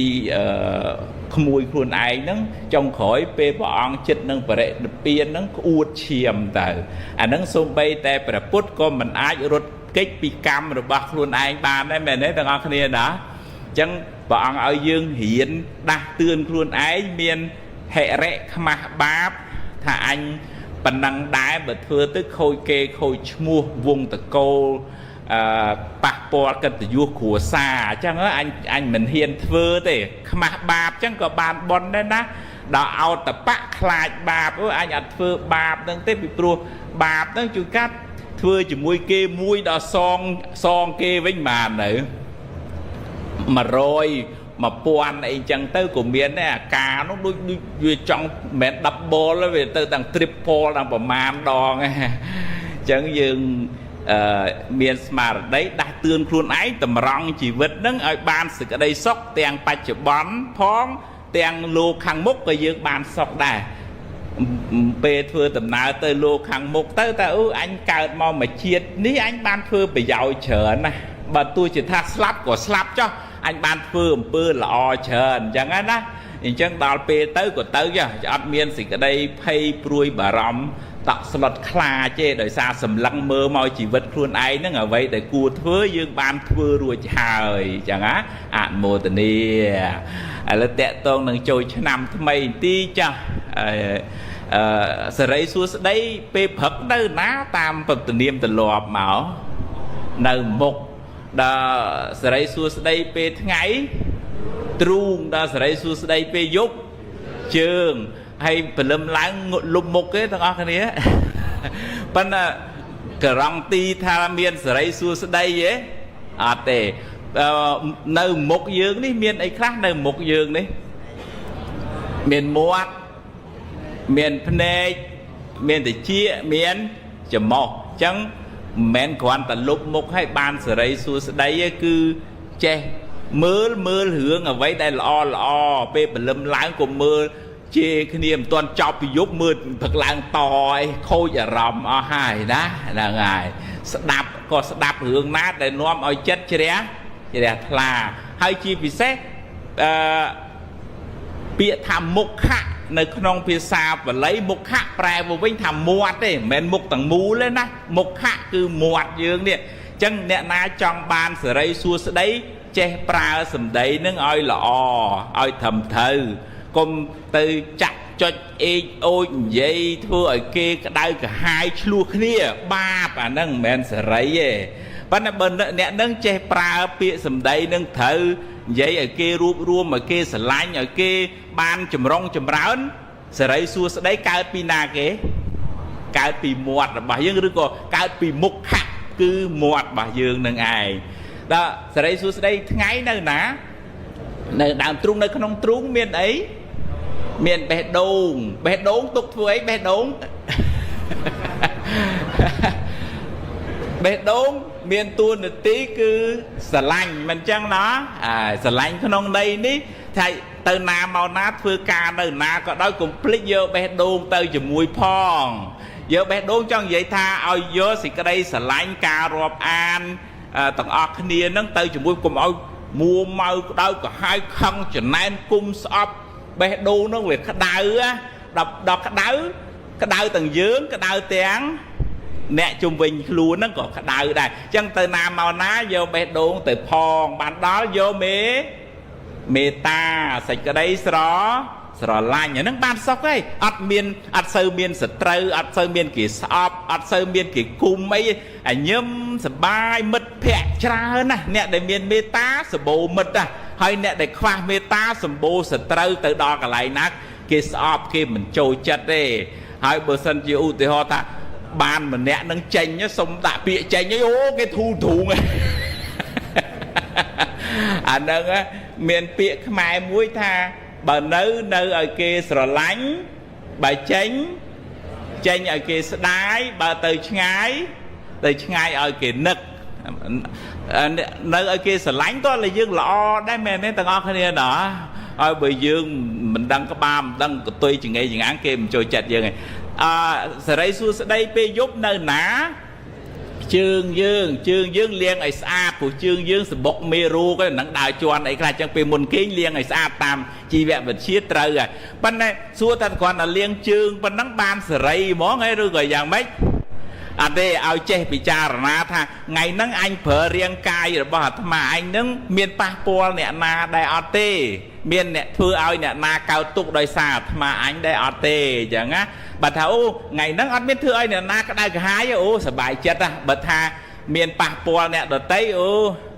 ក្មួយខ្លួនឯងហ្នឹងចុងក្រោយពេលព្រះអង្គចិត្តនឹងបរិនិព្វានហ្នឹងក្អួតឈាមទៅអាហ្នឹងសូម្បីតែព្រះពុទ្ធក៏មិនអាចរត់កិច្ចពីកម្មរបស់ខ្លួនឯងបានដែរមែនទេទាំងអស់គ្នាណាអញ្ចឹងព្រះអង្គឲ្យយើងរៀនដាស់តឿនខ្លួនឯងមានហិរិខ្មាស់បាបថាអញប៉ុណ្ណឹងដែរបើធ្វើទៅខូចគេខូចឈ្មោះវងតកូលប៉ះពាល់កិត្តិយសគ្រួសារអញ្ចឹងអញមិនហ៊ានធ្វើទេខ្មាស់បាបអញ្ចឹងក៏បានបន់ដែរណាដល់អោតបៈខ្លាចបាបអញអត់ធ្វើបាបហ្នឹងទេពីព្រោះបាបហ្នឹងជួយកាត់ធ្វើជាមួយគេមួយដល់សងគេវិញបានទៅ100 1000អីចឹងទៅក៏មានដែរអាការនោះដូចវាចង់មិនមែន double វាទៅទាំង triple ដល់ប្រមាណដងអញ្ចឹងយើងមានស្មារតីដាស់តឿនខ្លួនឯងតម្រង់ជីវិតហ្នឹងឲ្យបានសេចក្តីសុខទាំងបច្ចុប្បន្នផងទាំងលោកខាងមុខក៏យើងបានសុខដែរពេលធ្វើដំណើរទៅលោកខាងមុខទៅតែអញកើតមកមួយជាតិនេះអញបានធ្វើប្រយោជន៍ច្រើនណាស់បើទោះជាថាស្លាប់ក៏ស្លាប់ចុះអញបានធ្វើអំពើល្អច្រើនអញ្ចឹងណាអញ្ចឹងដល់ពេលទៅក៏ទៅចុះអត់មានសេចក្តីភ័យព្រួយបារម្ភតក់ស្លុតខ្លាចទេដោយសារសម្លឹងមើលមកជីវិតខ្លួនឯងហ្នឹងអ្វីដែលគួរធ្វើយើងបានធ្វើរួចហើយអញ្ចឹងណាអនុមោទនាឥឡូវតេតងនឹងចូលឆ្នាំថ្មីទីចាស់សេរីសួស្តីពេលព្រឹកនៅណាតាមប្រតិនាមទលាប់មកនៅមុខដល់សេរីសួស្តីពេលថ្ងៃទ្រូងដល់សេរីសួស្តីពេលយប់ជើងហើយព្រលឹមឡើងលុបមុខទេទាំងអស់គ្នាប៉ុន្តែការ៉ង់ទីថាមានសេរីសួស្តីទេអត់ទេនៅមុខយើងនេះមានអីខ្លះនៅមុខយើងនេះមានមាត់មានភ្នែកមានត្រចៀកមានច្រមុះអញ្ចឹងមិនមែនគ្រាន់តែលុបមុខឲ្យបានសេរីសួស្តីទេគឺចេះមើលរឿងអ្វីដែលល្អពេលព្រលឹមឡើងក៏មើលជេរគ្នាមិនទាន់ចប់ពីយប់មើលព្រឹកឡើងតឲ្យខូចអារម្មណ៍អស់ហើយណាហ្នឹងហើយស្ដាប់ក៏ស្ដាប់រឿងណាដែលនាំឲ្យចិត្តជ្រះថ្លាហើយជាពិសេស bịa tham mục khạ nơi không phía xa và lấy mục khạ prai vô vinh tham muột đấy men mục tầng mù lên á mục khạ cứ muột dương nè chân nè na trong ban sửa đây xua sửa đấy che pra sầm đấy nâng oi lọ oi thầm thơ cùng từ chặt cho ôi vậy thưa ở kia đây cả hai chua kia ba và nâng men sửa đấy bạn bên nè nâng che pra bịa sầm đấy nâng thơ vậy ở kia rùm rùm ở kia sờ lanh ở kia ban chùm rong chùm ráo sờ đấy xua sờ đấy cao pina kế cao pi muột bà dương rứa co cao pi mục khắc cứ muột bà dương nâng ai đó sờ đấy xua sờ đấy ngay nơi ná nơi đàm trung nơi không trung miền ấy miền bè đốn tục thua ấy bè đốn bè đốn miền tuôn được tí cứ sờ lanh mình chăng nó sờ lanh không đây ní thầy từ nào màu nát phơi ca từ nào có đôi cùng plek vô bè đôn từ chùm mùi phong vô bè đôn trong vậy tha ao vô thì cái đây sờ lanh cà rộp an tầng ọt nia nâng từ chùm mùi cùng ao mua màu đâu có hai khăn cho nên cung shop bè đôn nó việc cái đau á đọc cái đau tầng dướng cái đau tiếng nè chung vinh luôn nó có đau đây chân từ nào màu ná vô bè đôn từ phong bạn đó vô mê ta sạch cái đấy sờ lanh nhá nó ban sóc ấy ắt sơ miên sờ trâu ắt sơ miên kì sọp ắt sơ miên kì cung ấy nhâm sờ bài mật phẹt cha nè nè để miên mê ta sờ bồ mật hay nè để khoa mê ta sờ bồ sờ trâu từ đó cả lại nát kì sọp kì mình trôi chất đấy hay bữa sân chiều thì họ ta ban mà nè nâng chanh nhá xong tạ bịa chanh ấy ô cái thu này nâng á miền bịa mai muối tha bà nơi ở kia sờ lánh bà chanh ở kia đái bà từ ngay ở kia nực nơi ở kia sờ lánh đó là dương lọ đấy mẹ nên tầng óc này đó ơi bởi dương mình đang có ba mình đang tuy chỉ nghe dự án kia mình trôi chặt dương này sờ đây xua sờ đây bê giúp nơi ná chương dương liên ấy xa của chương dương sự bốc mê ru cái nắng đào chuan ấy là chẳng bị môn kính liên ấy xa tam chi vẹn vật chiết trời à bên này xua thật còn là liên chương bên nắng ban sờ rây món ấy rồi gọi dạng mấy đây ao che bị cha ra tha ngày nắng anh phở riêng cai rồi bảo mà anh nắng miền passport nè na đại at miền nè thưa ao nè na cao túc đôi xa mà anh đại at chẳng á bà thảo ngày nắng anh biết thưa ai nè na cái đây cả hai ô sợ bài chết à bà tha miền passport nè đợt tây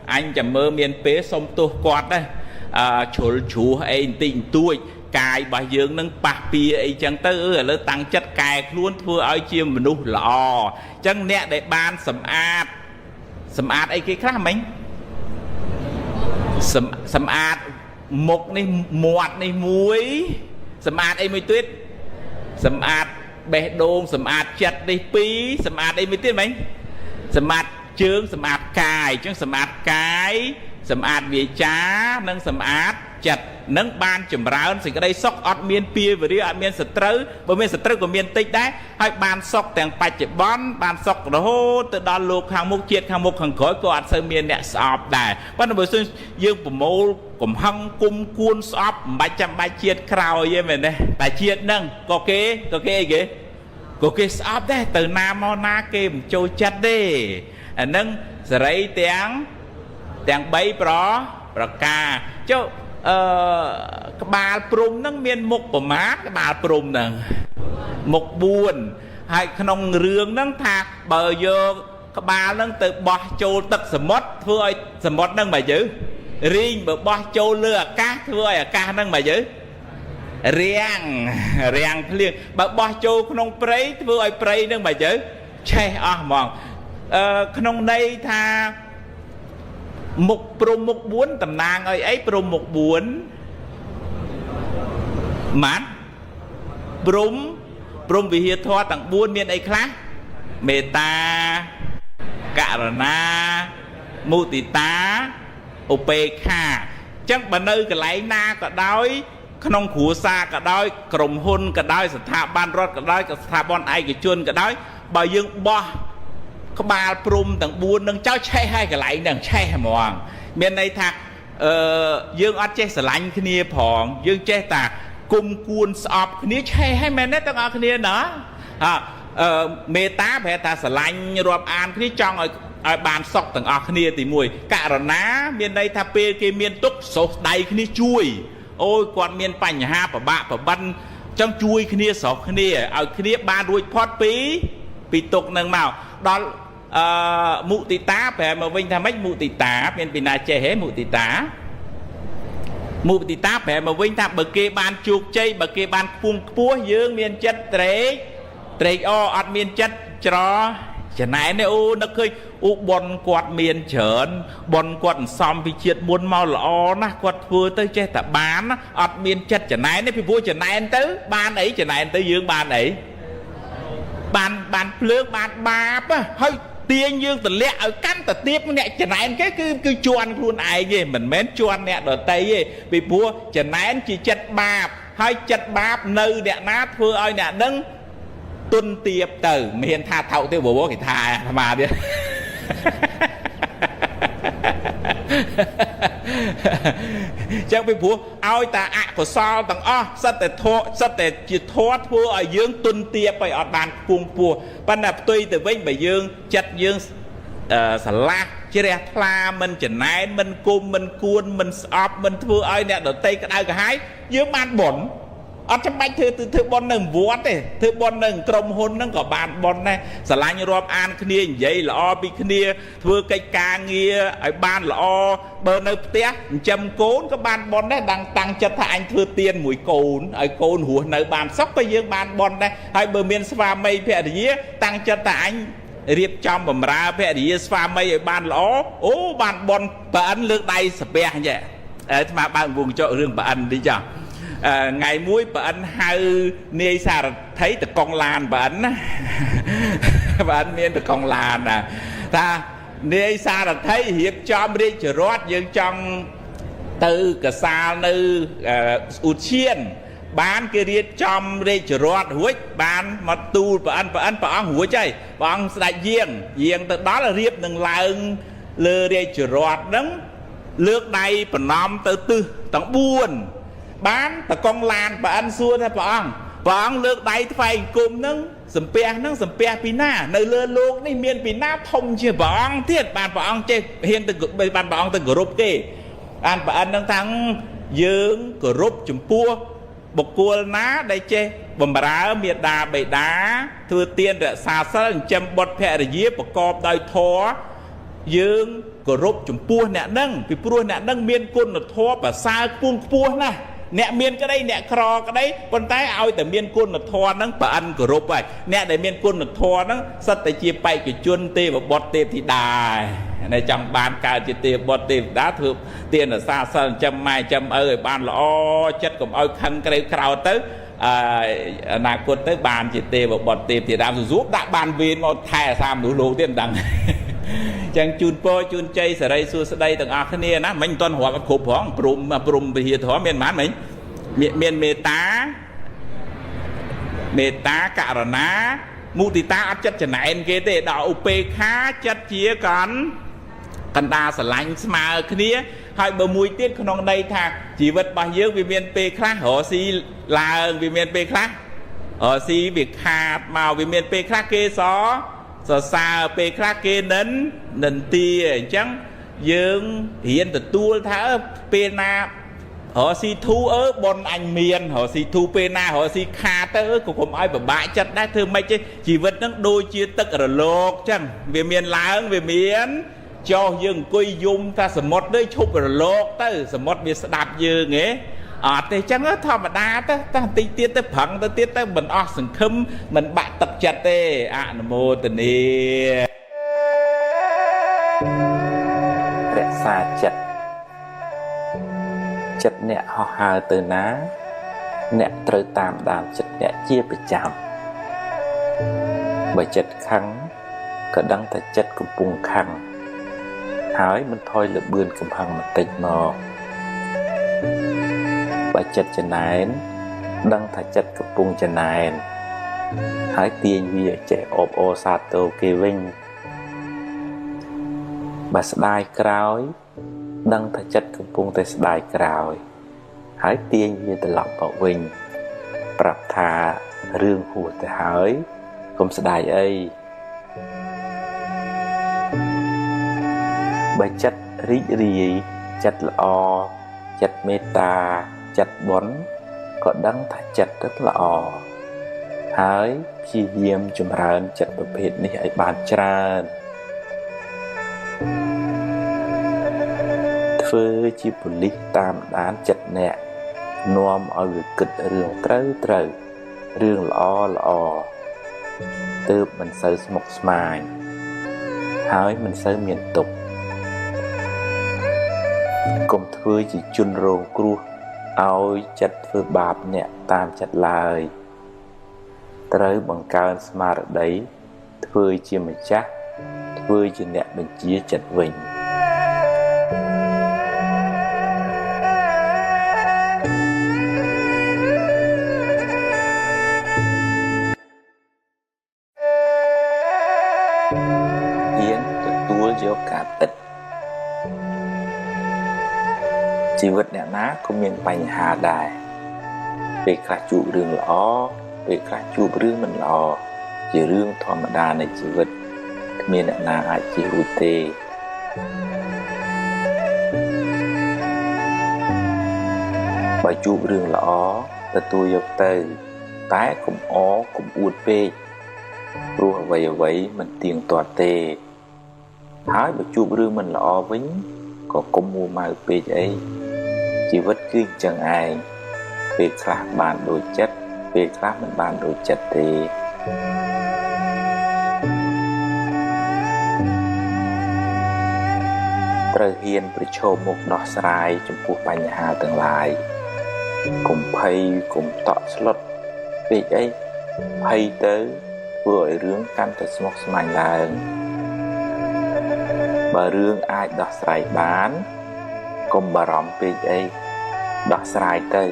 anh chẳng mơ miền pế sông tu quạt đây chủ anh tình tuổi cài bà dương nâng bạc bia ấy chẳng tới là tăng chất cài luôn thua ở chiêm mình nụ lò chẳng nè để ban sầm ạt ấy cái khác mấy sầm ạt một này muột này muối sầm ạt ấy mới tuyết sầm ạt bè đôn sầm ạt chặt đi pí sầm ạt ấy mới tuyết mấy sầm ạt trướng sầm ạt cài trướng sầm ạt cái sầm ạt về chá nâng sầm ạt chặt nâng ban chùm ráo thì cái đây sóc ọt miên pia và đi ọt miên sật trớ bởi miên sật trớ của miên tích đấy hay ban sóc tèng bạch chệ bón ban sóc đó hô từ đó lục hàng mục chiết hàng mục hàng khối của ọt sơ miên nẹ sọp đài bắt đầu bởi xuyên dương của mô cùng hăng cung cuôn sọp bạch chăm bạch chiết khảo như vậy này bạch chiết nâng có kế kì có kế sọp đấy từ nam mô na kê một châu chất đi nâng sở ấy tiếng bấy pro ca châu cái bà prum nó miên mục của má cái bà prum nè một buồn hay không rương nó thà bờ vô cái bà nó từ bỏ châu tật sầm mót thôi sầm mót nâng mà giữ riêng bờ bỏ châu lừa cá thôi cá nâng mà giữ riêng liền bà bỏ châu không prey thôi prey nâng mà giữ che mòn không đây tha một prom một buồn tầm nàng ấy prom một buồn mát prom vì hiệp thoa tặng buồn miền ấy khác meta karana mutita opekha chắc bà nơi cái lấy na cả đói không khủ xa cả đói cổng hôn cả đói thả ban rót cả đói thả bon ai cái chuôn cả đói bà dương bo có ba prum tầng buôn nâng cháu chay hai cái lại nâng chay hàm hoàng miền này thạc dương ở chế sờ lạnh cái nia phòn dương chế ta cùng cuốn sọp cái nia chế hay mẹ nét tao ở cái nia nữa mê tá về ta sờ lạnh rộp an cái nia trong ở bàn sọc tầng ở cái nia thì mùi cả rồi ná miền đây thà pê cái miền túc sốt đầy cái nia chui ôi còn miền pành ha và bạ và băn trong chui cái nia sọc cái nia ở cái nia ba đuôi pot pí tục nâng màu đó mụ tì tá về mà vinh tham mấy mụ tì tá bên bên này chơi hết mụ tì tá về mà vinh tham bờ kia ban chuột chơi bờ kia ban phun púa dương miền chất trế ọt miền chất cho chả này này ô nó khơi ô bon quạt miền chởn bon quạt xóm vì chuyện buôn mau lọ na quạt vừa tới chơi ta bán ọt miền chất chả này này vua chả này tới ban ấy chả này tới dương ban ấy ban phước ban bạp á hơi tiên dương từ lẹ ở căn từ tiếp nè chả này cái cứ chuan luôn ai gì mình mến chuan nè đợt tây gì vì vua chả này chỉ chất bạp hơi chất bạp nơi nè nát vừa ơi nè nâng tuân tiệp từ miền tha thậu tiêu bố thì thà mà đi chẳng bị bố ôi ta ạ của sao tầng sắp để chỉ thoát vừa ở dương tuân tiệp phải ở bàn phùng phù ban nạp tuy từ vinh bởi dương chặt dương xả lạc chứ ra thla mình chẳng nái mình cung mình cuôn mình sọp mình vừa ơi nè đợt tây cái đai cả hai dương ban bổn ở trong bách thư bon nâng vuốt ấy thư bon nâng trong hôn nâng có bàn bon này xả lá như rộp an khnia vậy là o bị khnia thưa cây ca nghe ở ban là o bờ nơi té châm cốn có ban bon đấy đang tăng chất thà anh thưa tiền mũi cồn ở cồn hùa nơi bàn sóc bây giờ ban bon đây hai bờ miền spa mây phe gì tăng chất thà anh riệp trong bầm ra phe gì spa mây ở ban lõ ô ban bon bà ấn lược đây sập bè vậy mà bạn vùng cho rừng bà ấn đi chưa ngày muối bà anh hai nê xa thấy từ con lan bà anh miên từ con lan à ta nê xa là thấy hiệp cho đi chờ rót nhưng trong từ cả xa nữ ụt chiên bán kia đi trong đi chờ rót húi bán mà tu bà anh húi chay bà anh đại giềng từ đó là riêng đừng lợn lơ đi chờ rót đấng lược này bà nóm từ tư tầng buồn bán ta con lan bà anh xua thay bà ông lược đáy phải cùng nâng sầm pe pina nơi lơ luôn này miền pina thông chưa bà ông thiết bàn bà ông chơi hiện từ bàn bà ông từ group kì bàn bà anh đang thắng dương group chùm pua bọc cua ná đây chơi bầm bà miệt đà bầy đá thưa tiên đã xa xa châm bọt phẹ để dếp bọc cọp đòi thó dương group chùm pua nè nâng vì pua nè nâng miền côn là thó bà xa cuông pua nè nè miền cái đây nè cò cái đấy con tay ao từ miền côn là thò nắng bà ăn của rộp vậy nè để miền côn là thò nắng sắt tại chia bay của chuôn tê và bọt tê thì đài này trong bàn cả chia tê bọt tê đá thượng tiền là xa xa châm mai châm ơi bàn là o chất cũng ơi khăn cái đấy khao tới nàng quân tới bàn chia tê và bọt tê thì đang giúp đã bàn viên một thẻ sao đủ lô tiền đằng chẳng chun po chun chay sờ đây xua sờ đây từng ác này na mình toàn hòa khổ phỏng prum bị hiệt hóa miền mán mình miền mê tá cả rồi ná mu tì tá áp chất chả này cái thế đạo up khá chất chia còn cần ta sờ lạnh mà cái này hai bờ mũi tiết không đây thà chỉ vật bao nhiêu vì miền p khác họ si là vì miền p khác họ si việc hạt màu vì miền p khác kia xó sao xa pe khác kia nấn tia chẳng dương hiện từ tua thả pe na họ si thu ở bon anh miền họ si thu pe na họ si kha tới cũng không ai mà bãi chất đá thương mấy chứ chỉ vật nó đôi chia tất ở lột chẳng về miền láng về miền cho dương quay dung ta sầm mót đấy chụp ở lột tới sầm mót biệt đạp dương ấy thì chẳng có thọ mà đa ta tí tiết tới phẳng ta tiết tới mình sừng khâm mình bạn tập chặt tê mô tình đi rẽ xa chật nẹ họ hà từ ná nẹ trời tạm đàm chật nẹ chia bị chạm bởi chật khăn có đăng ta chất của bùng khăn hỏi mình thôi là bươn cầm hằng mà tịch mò bà chất chân này đăng thả chất của bùng chân này hãy tiền vì trẻ ốp ô xa tô kê vinh bà sẽ đai kráo ដឹងថាចិត្តកំពុងតែស្ដាយក្រោយហើយទាញវាត្រឡប់មកវិញប្រាប់ថារឿងហួសទៅហើយកុំស្ដាយអីបើចិត្តរីករាយចិត្តល្អចិត្តមេត្តាចិត្តបុណ្យក៏ដឹងថាចិត្តទៅល្អហើយព្យាយាមចម្រើនចិត្តប្រភេទនេះឲ្យបានច្រើនធ្វើជាប៉ូលីសតាមដានចិត្តអ្នកនាំឲ្យវាគិតរឿងត្រូវរឿងល្អទើបមិនសូវស្មុគស្មាញហើយមិនសូវមានទុក្ខកុំធ្វើជាជនរងគ្រោះឲ្យចិត្តធ្វើបាបអ្នកតាមចិត្តឡើយត្រូវបង្កើនស្មារតីធ្វើជាម្ចាស់ធ្វើជាអ្នកបញ្ជាចិត្តវិញហ៊ានទទួលយកការពិតជីវិតអ្នកណាក៏មានបញ្ហាដែរពេលខ្លះជួបរឿងល្អពេលខ្លះជួបរឿងមិនល្អជារឿងធម្មតានៃជីវិតគ្មានអ្នកណាអាចជៀសរួចទេបើជួបរឿងល្អទទួលយកទៅតែកុំអកុំអួតពេកព្រោះអ្វីមិនទៀងទាត់ទេហើយបើជួបរឿងមិនល្អវិញក៏កុំមួម៉ៅពេកអីជីវិតគឺអញ្ចឹងឯងពេលខ្លះបានដូចចិត្តពេលខ្លះមិនបានដូចចិត្តទេត្រូវហ៊ានប្រឈមមុខដោះស្រាយចំពោះបញ្ហាទាំងឡាយកុំភ័យកុំតក់ស្លុតពេកអីភ័យទៅធ្វើឲ្យរឿងកាន់តែស្មុគស្មាញឡើងបើរឿងអាចដោះស្រាយបានកុំបារម្ភពេកអីដោះស្រាយទៅ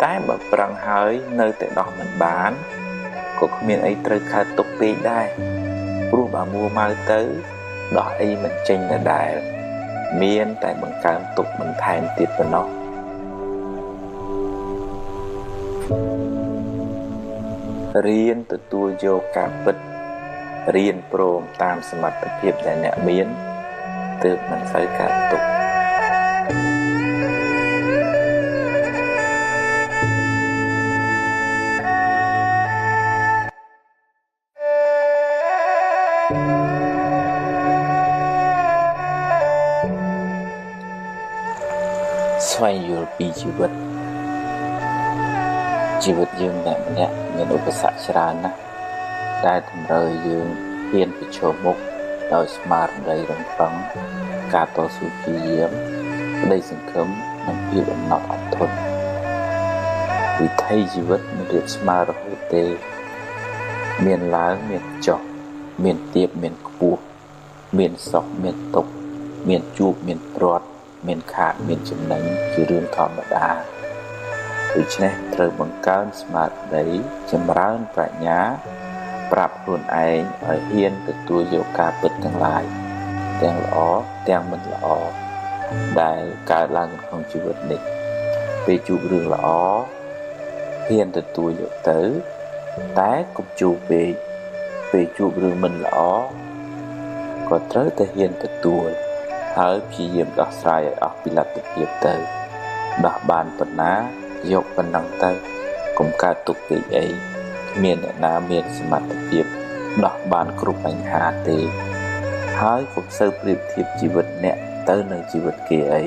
តែបើប្រឹងហើយនៅតែដោះមិនបានក៏គ្មានអីត្រូវខើទុកពេកដែរព្រោះបើមួម៉ៅទៅដោះអីមិនចេញដដែលមានតែបង្កើនទុកបន្ថែមទៀតប៉ុណ្ណោះរៀនទទួលយកការពិតរៀនព្រមតាមសមត្ថភាពដែលអ្នកមានទើបមិនសូវកើតទុក្ខស្វែងយល់ពីជីវិតយើងតែម្នាក់មានឧបសគ្គច្រើនណាស់ដែលតម្រូវយើងហ៊ានប្រឈមមុខដោយស្មារតីរឹងប៉ឹងការតស៊ូព្យាយាមក្តីសង្ឃឹមនិងភាពអំណត់អត់ធន់វិថីជីវិតមិនរៀបស្មើរហូតទេមានឡើងមានចុះមានទាបមានខ្ពស់មានសុខមានទុក្ខមានជួបមានព្រាត់មានខាតមានចំណេញជារឿងធម្មតាដូច្នេះត្រូវបង្កើនស្មារតីចម្រើនប្រាជ្ញាប្រាប់ខ្លួនឯងឲ្យហ៊ានទទួលយកការពិតទាំងឡាយទាំងល្អទាំងមិនល្អដែលកើតឡើងក្នុងជីវិតនេះពេលជួបរឿងល្អហ៊ានទទួលយកទៅតែកុំជួបពេកពេលជួបរឿងមិនល្អក៏ត្រូវតែហ៊ានទទួលហើយព្យាយាមដោះស្រាយឲ្យអស់ពីលទ្ធភាពទៅដោះបានប៉ុណ្ណាយកប៉ុណ្ណឹងទៅកុំកើតទុកពេកអីគ្មានអ្នកណាមានសមត្ថភាពដោះបានគ្រប់បញ្ហាទេហើយកុំសូវប្រៀបធៀបជីវិតអ្នកទៅនឹងជីវិតគេអី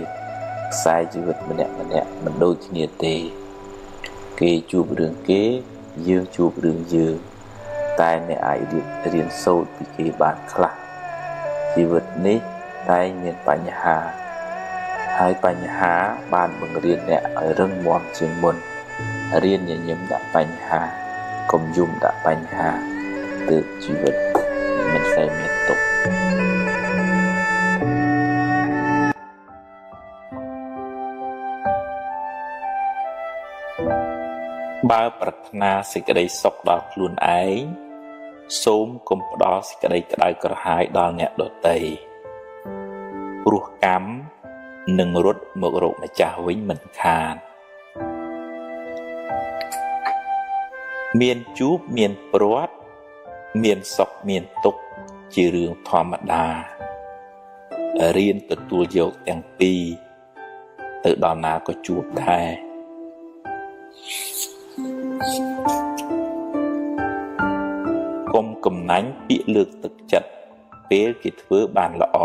ខ្សែជីវិតម្នាក់មិនដូចគ្នាទេគេជួបរឿងគេយើងជួបរឿងយើងតែអ្នកអាចរៀនសូត្រពីគេបានខ្លះជីវិតនេះតែមានបញ្ហាហើយបញ្ហាបានបង្រៀនអ្នកឲ្យរឹងមាំជាងមុនរៀនញញឹមដាក់បញ្ហាកុំយំដាក់បញ្ហាទើបជីវិតមិនសូវមានទុក្ខបើប្រាថ្នាសេចក្តីសុខដល់ខ្លួនឯងសូមកុំផ្ដល់សេចក្តីក្តៅក្រហាយដល់អ្នកដទៃព្រោះកម្ម នឹងរត់មករកម្ចាស់វិញមិនខានមានជួបមានព្រាត់មានសុខមានទុក្ខជារឿងធម្មតារៀនទទួលយកទាំងពីរទៅដល់ណាក៏ជួបដែរកុំកំណាញ់ពាក្យលើកទឹកចិត្តពេលគេធ្វើបានល្អ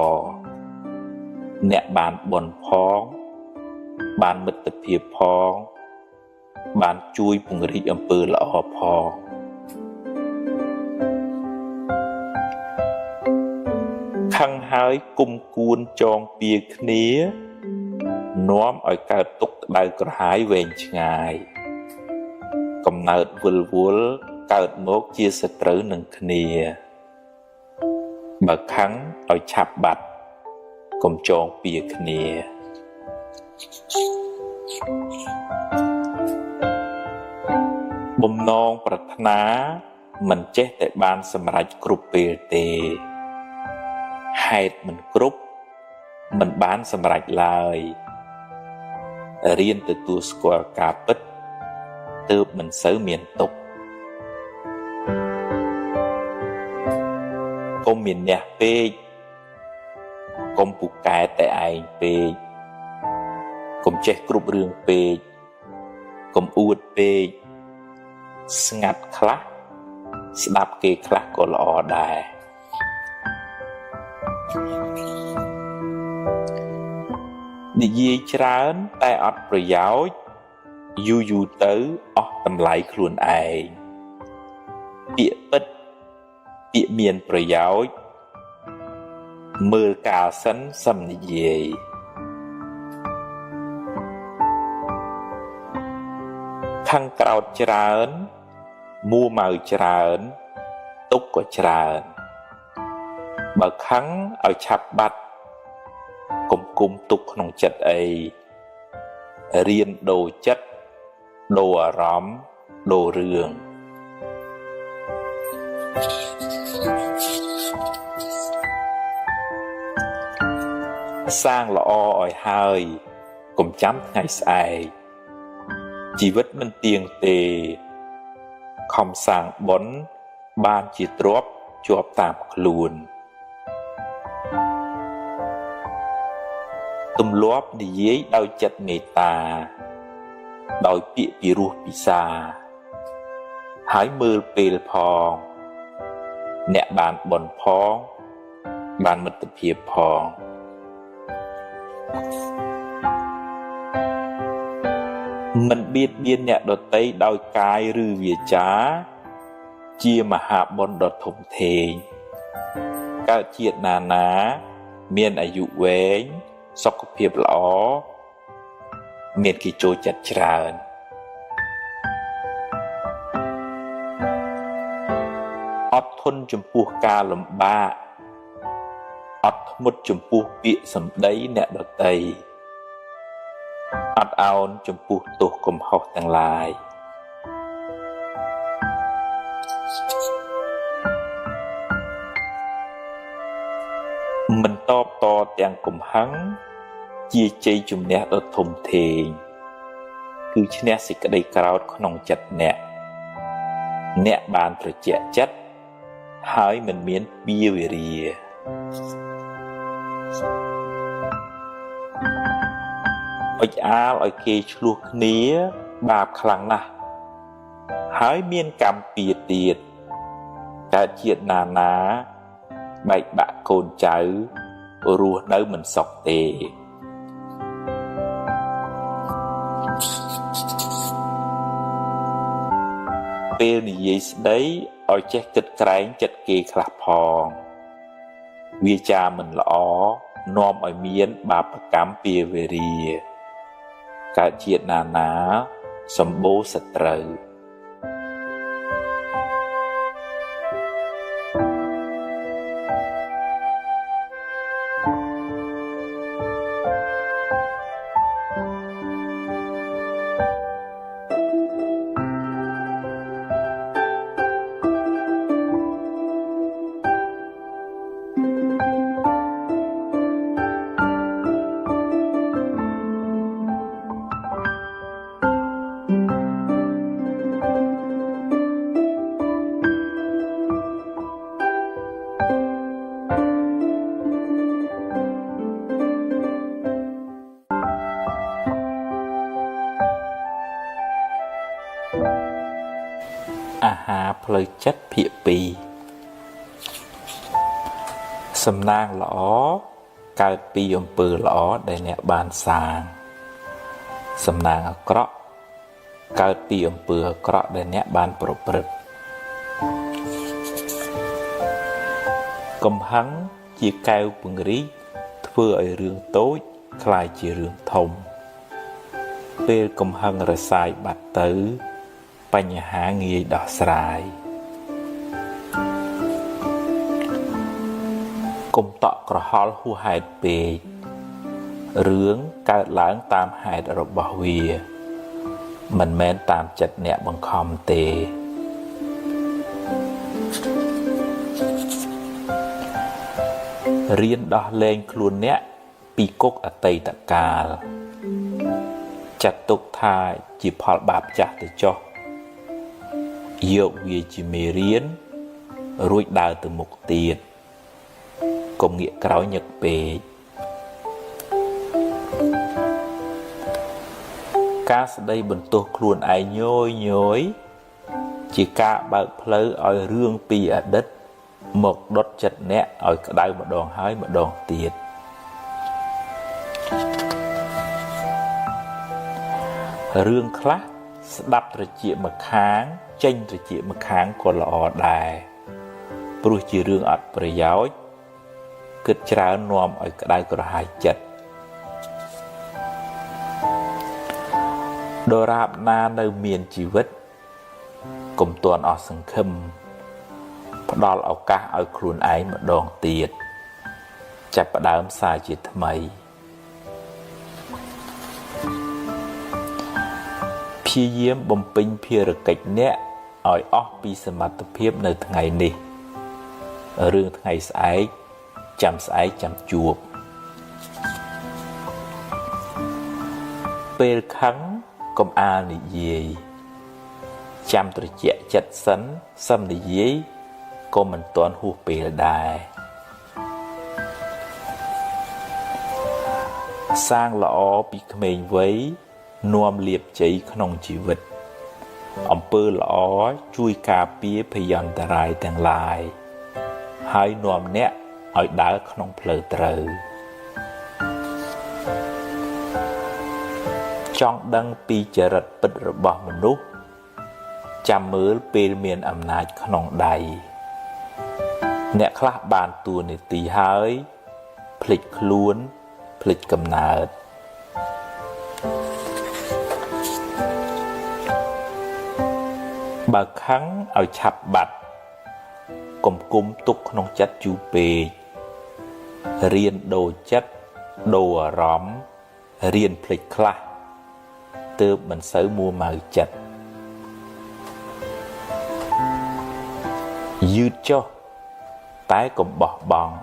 អ្នកបានបុណ្យផងបានមិត្តភាពផងបានជួយពង្រីកអំពើល្អផងខឹងហើយគុំគួនចងពៀគ្នានាំឲ្យកើតទុក្ខក្តៅក្រហាយវែងឆ្ងាយកំណើតវិលវល់កើតមកជាសត្រូវនឹងគ្នាបើខឹងឲ្យឆាប់បាត់កុំចងពៀគ្នាបំណងប្រាថ្នាមិនចេះតែបានសម្រេចគ្រប់ពេលទេហេតុមិនគ្រប់មិនបានសម្រេចឡើយរៀនទទួលស្គាល់ការពិតទើបមិនសូវមានទុក្ខកុំមានអ្នកពេកកុំពូកែតែឯងពេកកុំចេះគ្រប់រឿងពេកកុំអួតពេកស្ងាត់ខ្លះស្ដាប់គេខ្លះក៏ល្អដែរនិយាយច្រើនតែអត់ប្រយោជន៍យូរយូរទៅអស់តម្លៃខ្លួនឯងពាក្យពិតពាក្យមានប្រយោជន៍មើលកាលសិនសឹមនិយាយខឹងក្រោតច្រើនមួម៉ៅច្រើនទុកក៏ច្រើនបើខឹងឲ្យឆាប់បាត់កុំគុំទុកក្នុងចិត្តអីរៀនដូរចិត្តដូរអារម្មណ៍ដូររឿងសាងល្អឲ្យហើយកុំចាំថ្ងៃស្អែកជីវិតមិនទៀងទេខំសាងបុណ្យបានជាទ្រព្យជាប់តាមខ្លួនទម្លាប់និយាយដោយចិត្តមេត្តាដោយពាក្យពីរោះពិសាហើយមើលពេលផងអ្នកបានបុណ្យផងបានមិត្តភាពផងមិនបៀតបៀនអ្នកដទៃដោយកាយឬវាចាជាមហាបុណ្យដ៏ធំធេងកើតជាតិណានាមានអាយុវែងសុខភាពល្អមានគេចូលចិត្តច្រើនអត់ធន់ចំពោះការលំបាកអត់ធ្មត់ចំពោះពាក្យសម្ដីអ្នកដទៃអត់ឱនចំពោះទោសកំហុសទាំងឡាយមិនតបតទាំងកំហឹងជាជ័យជំនះដ៏ធំធេងគឺឈ្នះសេចក្តីក្រោធក្នុងចិត្តអ្នកបានត្រជាក់ចិត្តហើយមិនមានពៀវេរាអុចអាលឲ្យគេឆ្លោះគ្នាបាបខ្លាំងណាស់ហើយមានកម្មពៀទៀតកើតជាតិណានាបែកបាក់កូនចៅរស់នៅមិនសុខទេពេលនិយាយស្ដីឲ្យចេះគិតក្រែងចិត្តគេខ្លះផងវាចាមិនល្អនាំឲ្យមានបាបកម្មពៀវេរាកើតជាតិណានាសម្បូរសត្រូវ ផ្លូវចិត្តភាគ2សំណាងល្អកើតពីអំពើល្អដែលអ្នកបានសាងសំណាងអាក្រក់កើតពីអំពើអាក្រក់ដែលអ្នកបានប្រព្រឹត្តកំហឹងជាកែវពង្រីកធ្វើឲ្យរឿងតូចคล้ายជារឿងធំពេលកំហឹងរសាយបាត់ទៅបញ្ហាងាយដោះស្រាយកុំតក់ក្រហល់ហួសហេតុពេករឿងកើតឡើងតាមហេតុរបស់វាមិនមែនតាមចិត្តអ្នកបង្ខំទេរៀនដោះលែងខ្លួនអ្នកពីគុកអតីតកាលចាត់ទុកថាជាផលបាបចាស់ទៅចុះយកវាជាមេរៀនរួចដើរទៅមុខទៀតកុំងាកក្រោយញឹកពេកការស្ដីបន្ទោសខ្លួនឯងញយជាការបើកផ្លូវឲ្យរឿងពីអតីតមកដុតចិត្តអ្នកឲ្យក្តៅម្ដងហើយម្ដងទៀតរឿងខ្លះស្ដាប់ត្រចៀកម្ខាងចេញត្រចៀកម្ខាងក៏ល្អដែរព្រោះជារឿងអត់ប្រយោជន៍គិតច្រើននាំឲ្យក្តៅក្រហាយចិត្តដរាបណានៅមានជីវិតកុំទាន់អស់សង្ឃឹមផ្ដល់ឱកាសឲ្យខ្លួនឯងម្ដងទៀតចាប់ផ្ដើមសារជាថ្មីព្យាយាមបំពេញភារកិច្ចអ្នកឲ្យអស់ពីសមត្ថភាពនៅថ្ងៃនេះរឿងថ្ងៃស្អែកចាំជួបពេលខឹងកុំអាលនិយាយចាំត្រជាក់ចិត្តសិននិយាយក៏មិនទាន់ហួសពេលដែរសាងល្អពីក្មេងវ័យនាំលាភជ័យក្នុងជីវិតអំពើល្អជួយការពារភយន្តរាយទាំងឡាយហើយនាំអ្នកឲ្យដើរក្នុងផ្លូវត្រូវចង់ដឹងពីចរិតពិតរបស់មនុស្សចាំមើលពេលមានអំណាចក្នុងដៃអ្នកខ្លះបានតួនាទីហើយភ្លេចខ្លួនភ្លេចកំណើតបើខឹងឲ្យឆាប់បាត់កុំគុំទុកក្នុងចិត្តយូរពេករៀនដូរចិត្តដូរអារម្មណ៍រៀនភ្លេចខ្លះទើបមិនសូវមួម៉ៅចិត្តយឺតចុះតែកុំបោះបង់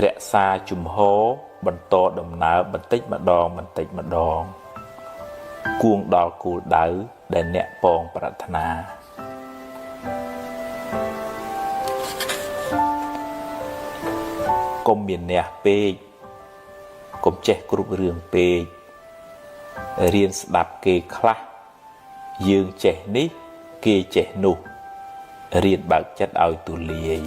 រក្សាជំហរបន្តដំណើរបន្តិចម្ដងគួងដល់គោលដៅដែលអ្នកពងប្រាថ្នាកុំមានអ្នកពេកកុំចេះគ្រប់រឿងពេករៀនស្ដាប់គេខ្លះយើងចេះនេះគេចេះនោះរៀនបើកចិត្តឲ្យទូលាយ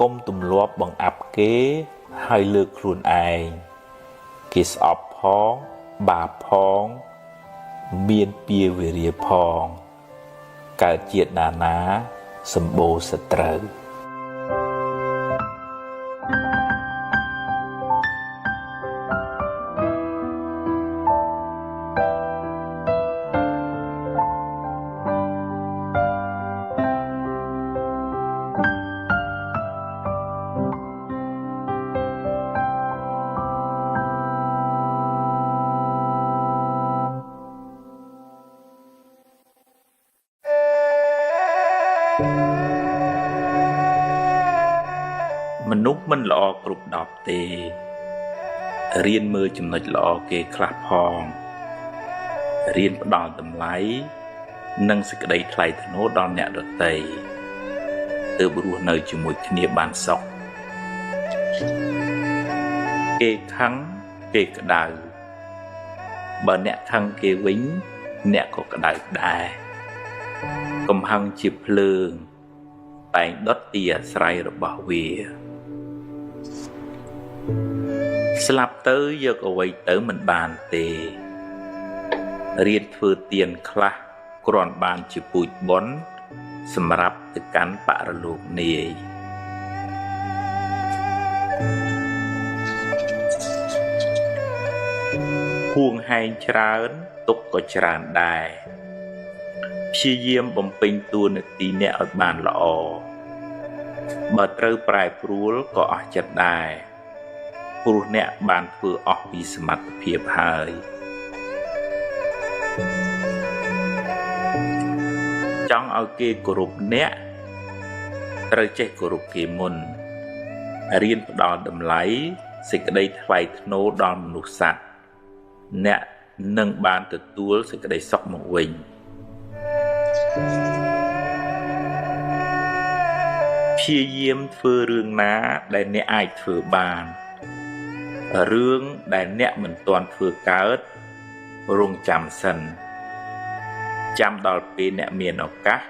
កុំទម្លាប់បង្អាប់គេហើយលើកខ្លួនឯងគេស្អប់ផងបាបផងមានពៀវេរាផងកើតជាតិណាសម្បូរសត្រូវ មនុស្សមិនល្អគ្រប់10ទេរៀនមើលចំណុចល្អគេខ្លះផងរៀនផ្ដល់តម្លៃនិងសេចក្តីថ្លៃថ្នូរដល់អ្នកដទៃទើបរស់នៅជាមួយគ្នាបានសុខគេខឹងគេក្តៅបើអ្នក ខឹងគេវិញអ្នកក៏ក្តៅដែរកំហឹងជាភ្លើងតែងដុតទីអាស្រ័យរបស់វាស្លាប់ទៅយកអ្វីទៅមិនបានទេរៀនធ្វើទានខ្លះគ្រាន់បានជាពូជបុណ្យសម្រាប់ទៅកាន់បរលោកនាយហួងហែងច្រើនទុកក៏ច្រើនដែរព្យាយាមបំពេញតួនាទីអ្នកឲ្យបានល្អបើត្រូវប្រែប្រួលក៏អស់ចិត្តដែរព្រោះអ្នកបានធ្វើអស់ពីសមត្ថភាពហើយចង់ឲ្យគេគោរពអ្នកត្រូវចេះគោរពគេមុនរៀនផ្ដល់តម្លៃសេចក្តីថ្លៃថ្នូរដល់មនុស្សសត្វអ្នកនឹងបានទទួលសេចក្តីសុខមកវិញព្យាយាមធ្វើរឿងណាដែលអ្នកអាចធ្វើបានរឿងដែលអ្នកមិនទាន់ធ្វើកើតរងចាំសិនចាំដល់ពេលអ្នកមានឱកាស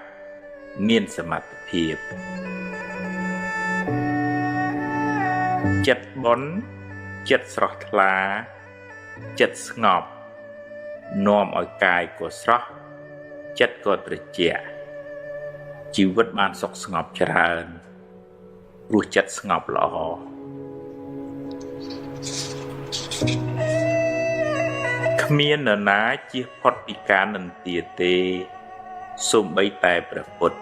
មានសមត្ថភាពចិត្តបុណ្យចិត្តស្រស់ថ្លាចិត្តស្ងប់នាំឲ្យកាយក៏ស្រស់ចិត្តក៏ត្រជាក់ជីវិតបានសុខស្ងប់ច្រើនព្រោះចិត្តស្ងប់ល្អគ្មាននរណាជៀសផុតពីការនិន្ទាទេសូម្បីតែព្រះពុទ្ធ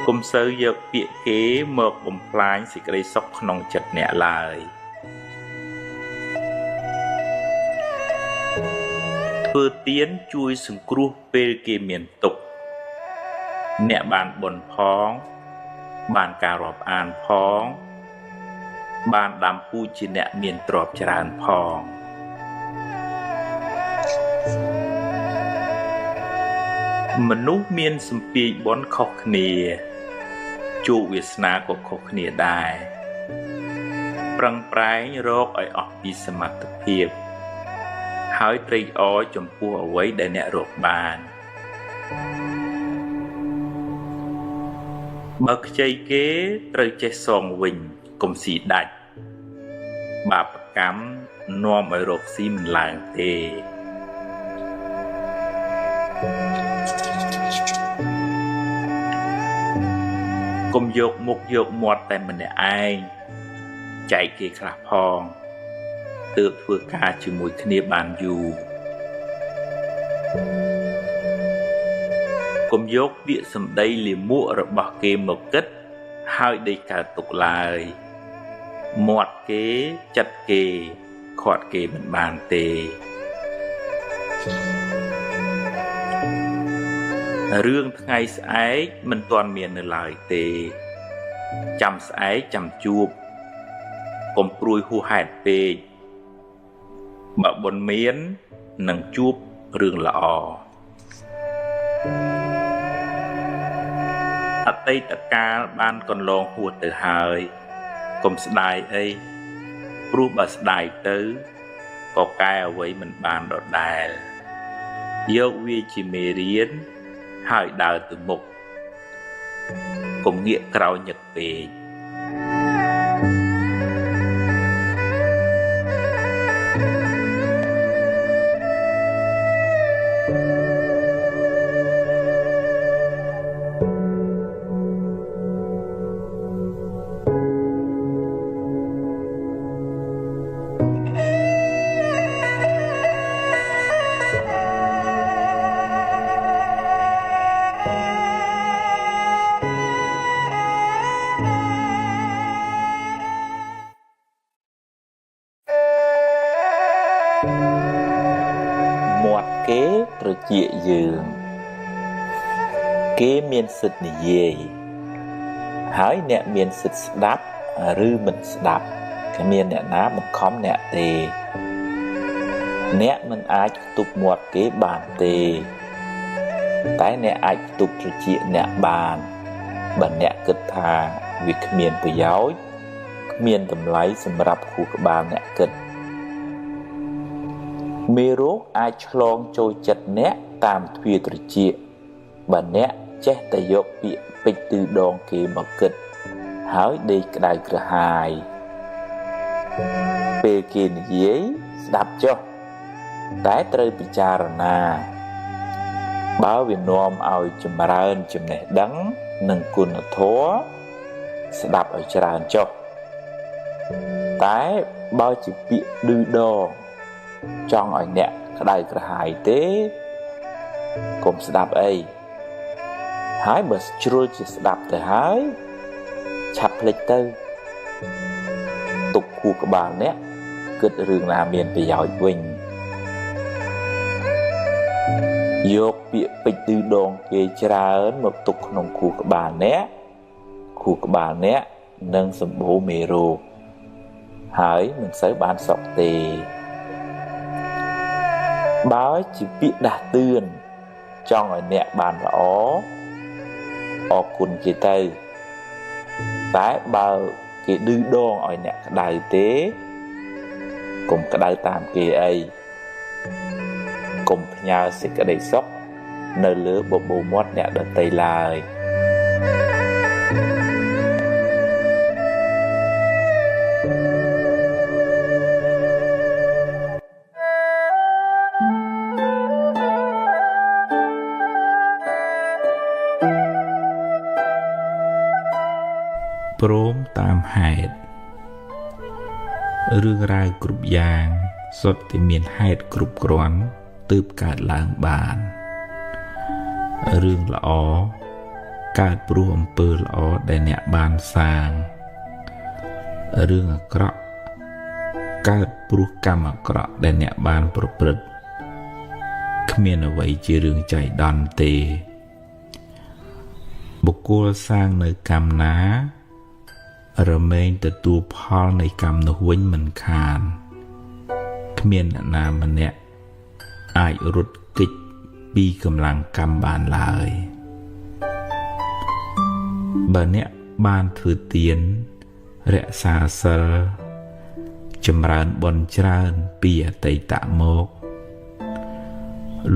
កុំសូវយកពាក្យគេមកបំផ្លាញសេចក្តីសុខក្នុងចិត្តអ្នកឡើយធ្វើទានជួយសង្គ្រោះពេលគេមានទុក្ខអ្នកបានបុណ្យផងបានការរាប់អានផងបានដាំពូជជាអ្នកមានទ្រព្យច្រើនផងមនុស្សមានសម្ពាយបុណ្យខុសគ្នាជោគវាសនាក៏ខុសគ្នាដែរប្រឹងប្រែងរកឲ្យអស់ពីសមត្ថភាពហើយត្រេកអរចំពោះអ្វីដែលអ្នករកបានបើខ្ចីគេត្រូវចេះសងវិញកុំស៊ីដាច់បាបកម្មនាំឲ្យរកស៊ីមិនឡើងទេកុំយកមុខយកមាត់តែម្នាក់ឯងចែកគេខ្លះផងទើបធ្វើការជាមួយគ្នាបានយូរកុំយកពាក្យសម្ដីលាមករបស់គេមកគិតហើយដេកកើតទុកឡើយមាត់គេចិត្តគេខាត់គេមិនបានទេរឿងថ្ងៃស្អែកមិនទាន់មាននៅឡើយទេចាំស្អែកចាំជួបកុំព្រួយហួសហេតុពេកបើបុណ្យមាននឹងជួបរឿងល្អអតីតកាលបានកន្លងហួសទៅហើយកុំស្ដាយអីព្រោះបើស្ដាយទៅក៏កែអ្វីមិនបានដដែលយកវាជាមេរៀនហើយដើរទៅមុខកុំងាកក្រោយញឹកពេកមាត់គេត្រជាយើងគេមានសិទ្ធិនិយាយហើយអ្នកមានសិទ្ធិស្ដាប់ឬមិនស្ដាប់គ្មានអ្នកណាបង្ខំអ្នកទេអ្នកមិនអាចផ្ទប់មាត់គេបានទេតែអ្នកអាចផ្ទប់ត្រចៀកអ្នកបានបើអ្នកគិតថាវាគ្មានប្រយោជន៍គ្មានតម្លៃសម្រាប់ខួរក្បាលអ្នកគិត មេរោគអាចឆ្លងចូលចិត្តអ្នកតាមទ្វារត្រចៀកបើអ្នកចេះតែយកពាក្យពេចន៍ទឺដងគេមកគិតហើយដេកក្តៅក្រហាយពេលគេនិយាយស្ដាប់ចុះតែត្រូវពិចារណាបើវានាំឲ្យចម្រើនចំណេះដឹងនិងគុណធម៌ស្ដាប់ឲ្យច្រើនចុះតែបើជាពាក្យឌឺដងចង់ឲ្យអ្នកក្តៅក្រហាយទេកុំស្ដាប់អីហើយបើជ្រុលជាស្ដាប់ទៅហើយឆាប់ភ្លេចទៅទុកខួរក្បាលអ្នកគិតរឿងណាមានប្រយោជន៍វិញយកពាក្យពេចន៍ឌឺដងគេច្រើនមកទុកក្នុងខួរក្បាលអ្នកនឹងសម្បូរមេរោគហើយមិនសូវបានសុខទេបើជាពាក្យដាស់តឿនចង់ឲ្យអ្នកបានល្អអរគុណគេទៅតែបើគេឌឺដងឲ្យអ្នកក្តៅទេកុំក្តៅតាមគេអីកុំផ្ញើសេចក្តីសុខនៅលើបបូរមាត់អ្នកដទៃឡើយព្រមតាមហេតុរឿងរ៉ាវគ្រប់យ៉ាងសុទ្ធតែមានហេតុគ្រប់គ្រាន់ទើបកើតឡើងបានរឿងល្អកើតព្រោះអំពើល្អដែលអ្នកបានសាងរឿងអាក្រក់កើតព្រោះកម្មអាក្រក់ដែលអ្នកបានប្រព្រឹត្តគ្មានអ្វីជារឿងចៃដន្យទេបុគ្គលសាងនៅកម្មណារមែងទទួលផលនៃកម្មនោះវិញមិនខានគ្មានអ្នកណាម្នាក់អាចរត់គេចពីកម្លាំងកម្មបានឡើយបើអ្នកបានធ្វើទានរក្សាសិលចម្រើនបុណ្យច្រើនពីអតីតមក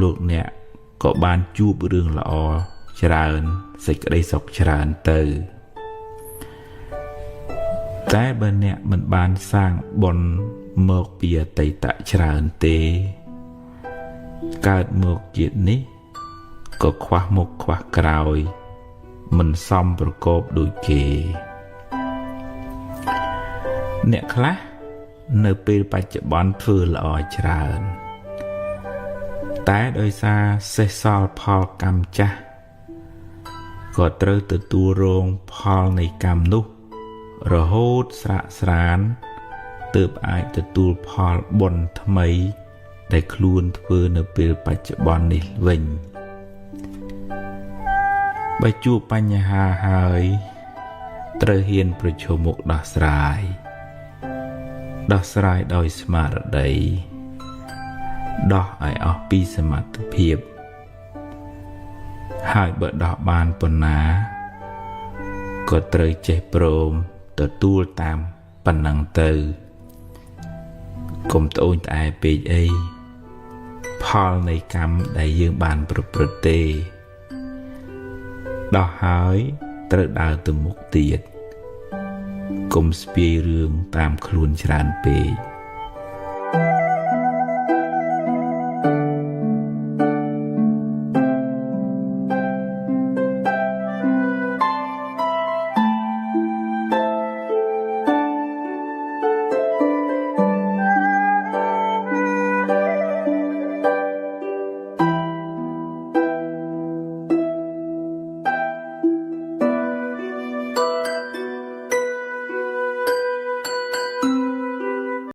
លោកអ្នកក៏បានជួបរឿងល្អច្រើនសេចក្តីសុខច្រើនទៅតែបើអ្នកមិនបានសាងបុណ្យមកពីអតីតច្រើនទេកើតមកជាតិនេះក៏ខ្វះមុខខ្វះក្រោយមិនសមប្រកបដូចគេអ្នកខ្លះនៅពេលបច្ចុប្បន្នធ្វើល្អច្រើនតែដោយសារសេសសល់ផលកម្មចាស់ក៏ត្រូវទទួលរងផលនៃកម្មនោះរហូតស្រាកស្រានទើបអាចទទួលផលបុណ្យថ្មីដែលខ្លួនធ្វើនៅពេលបច្ចុប្បន្ននេះវិញបើជួបបញ្ហាហើយត្រូវហ៊ានប្រឈមមុខដោះស្រាយដោយស្មារតីដោះឲ្យអស់ពីសមត្ថភាពហើយបើដោះបានប៉ុណ្ណាក៏ត្រូវចេះព្រមទទួលតាមប៉ុណ្ណឹងទៅកុំត្អូញត្អែពេកអីផលនៃកម្មដែលយើងបានប្រព្រឹត្តទេដោះហើយត្រូវដើរទៅមុខទៀតកុំស្ពាយរឿងតាមខ្លួនច្រើនពេក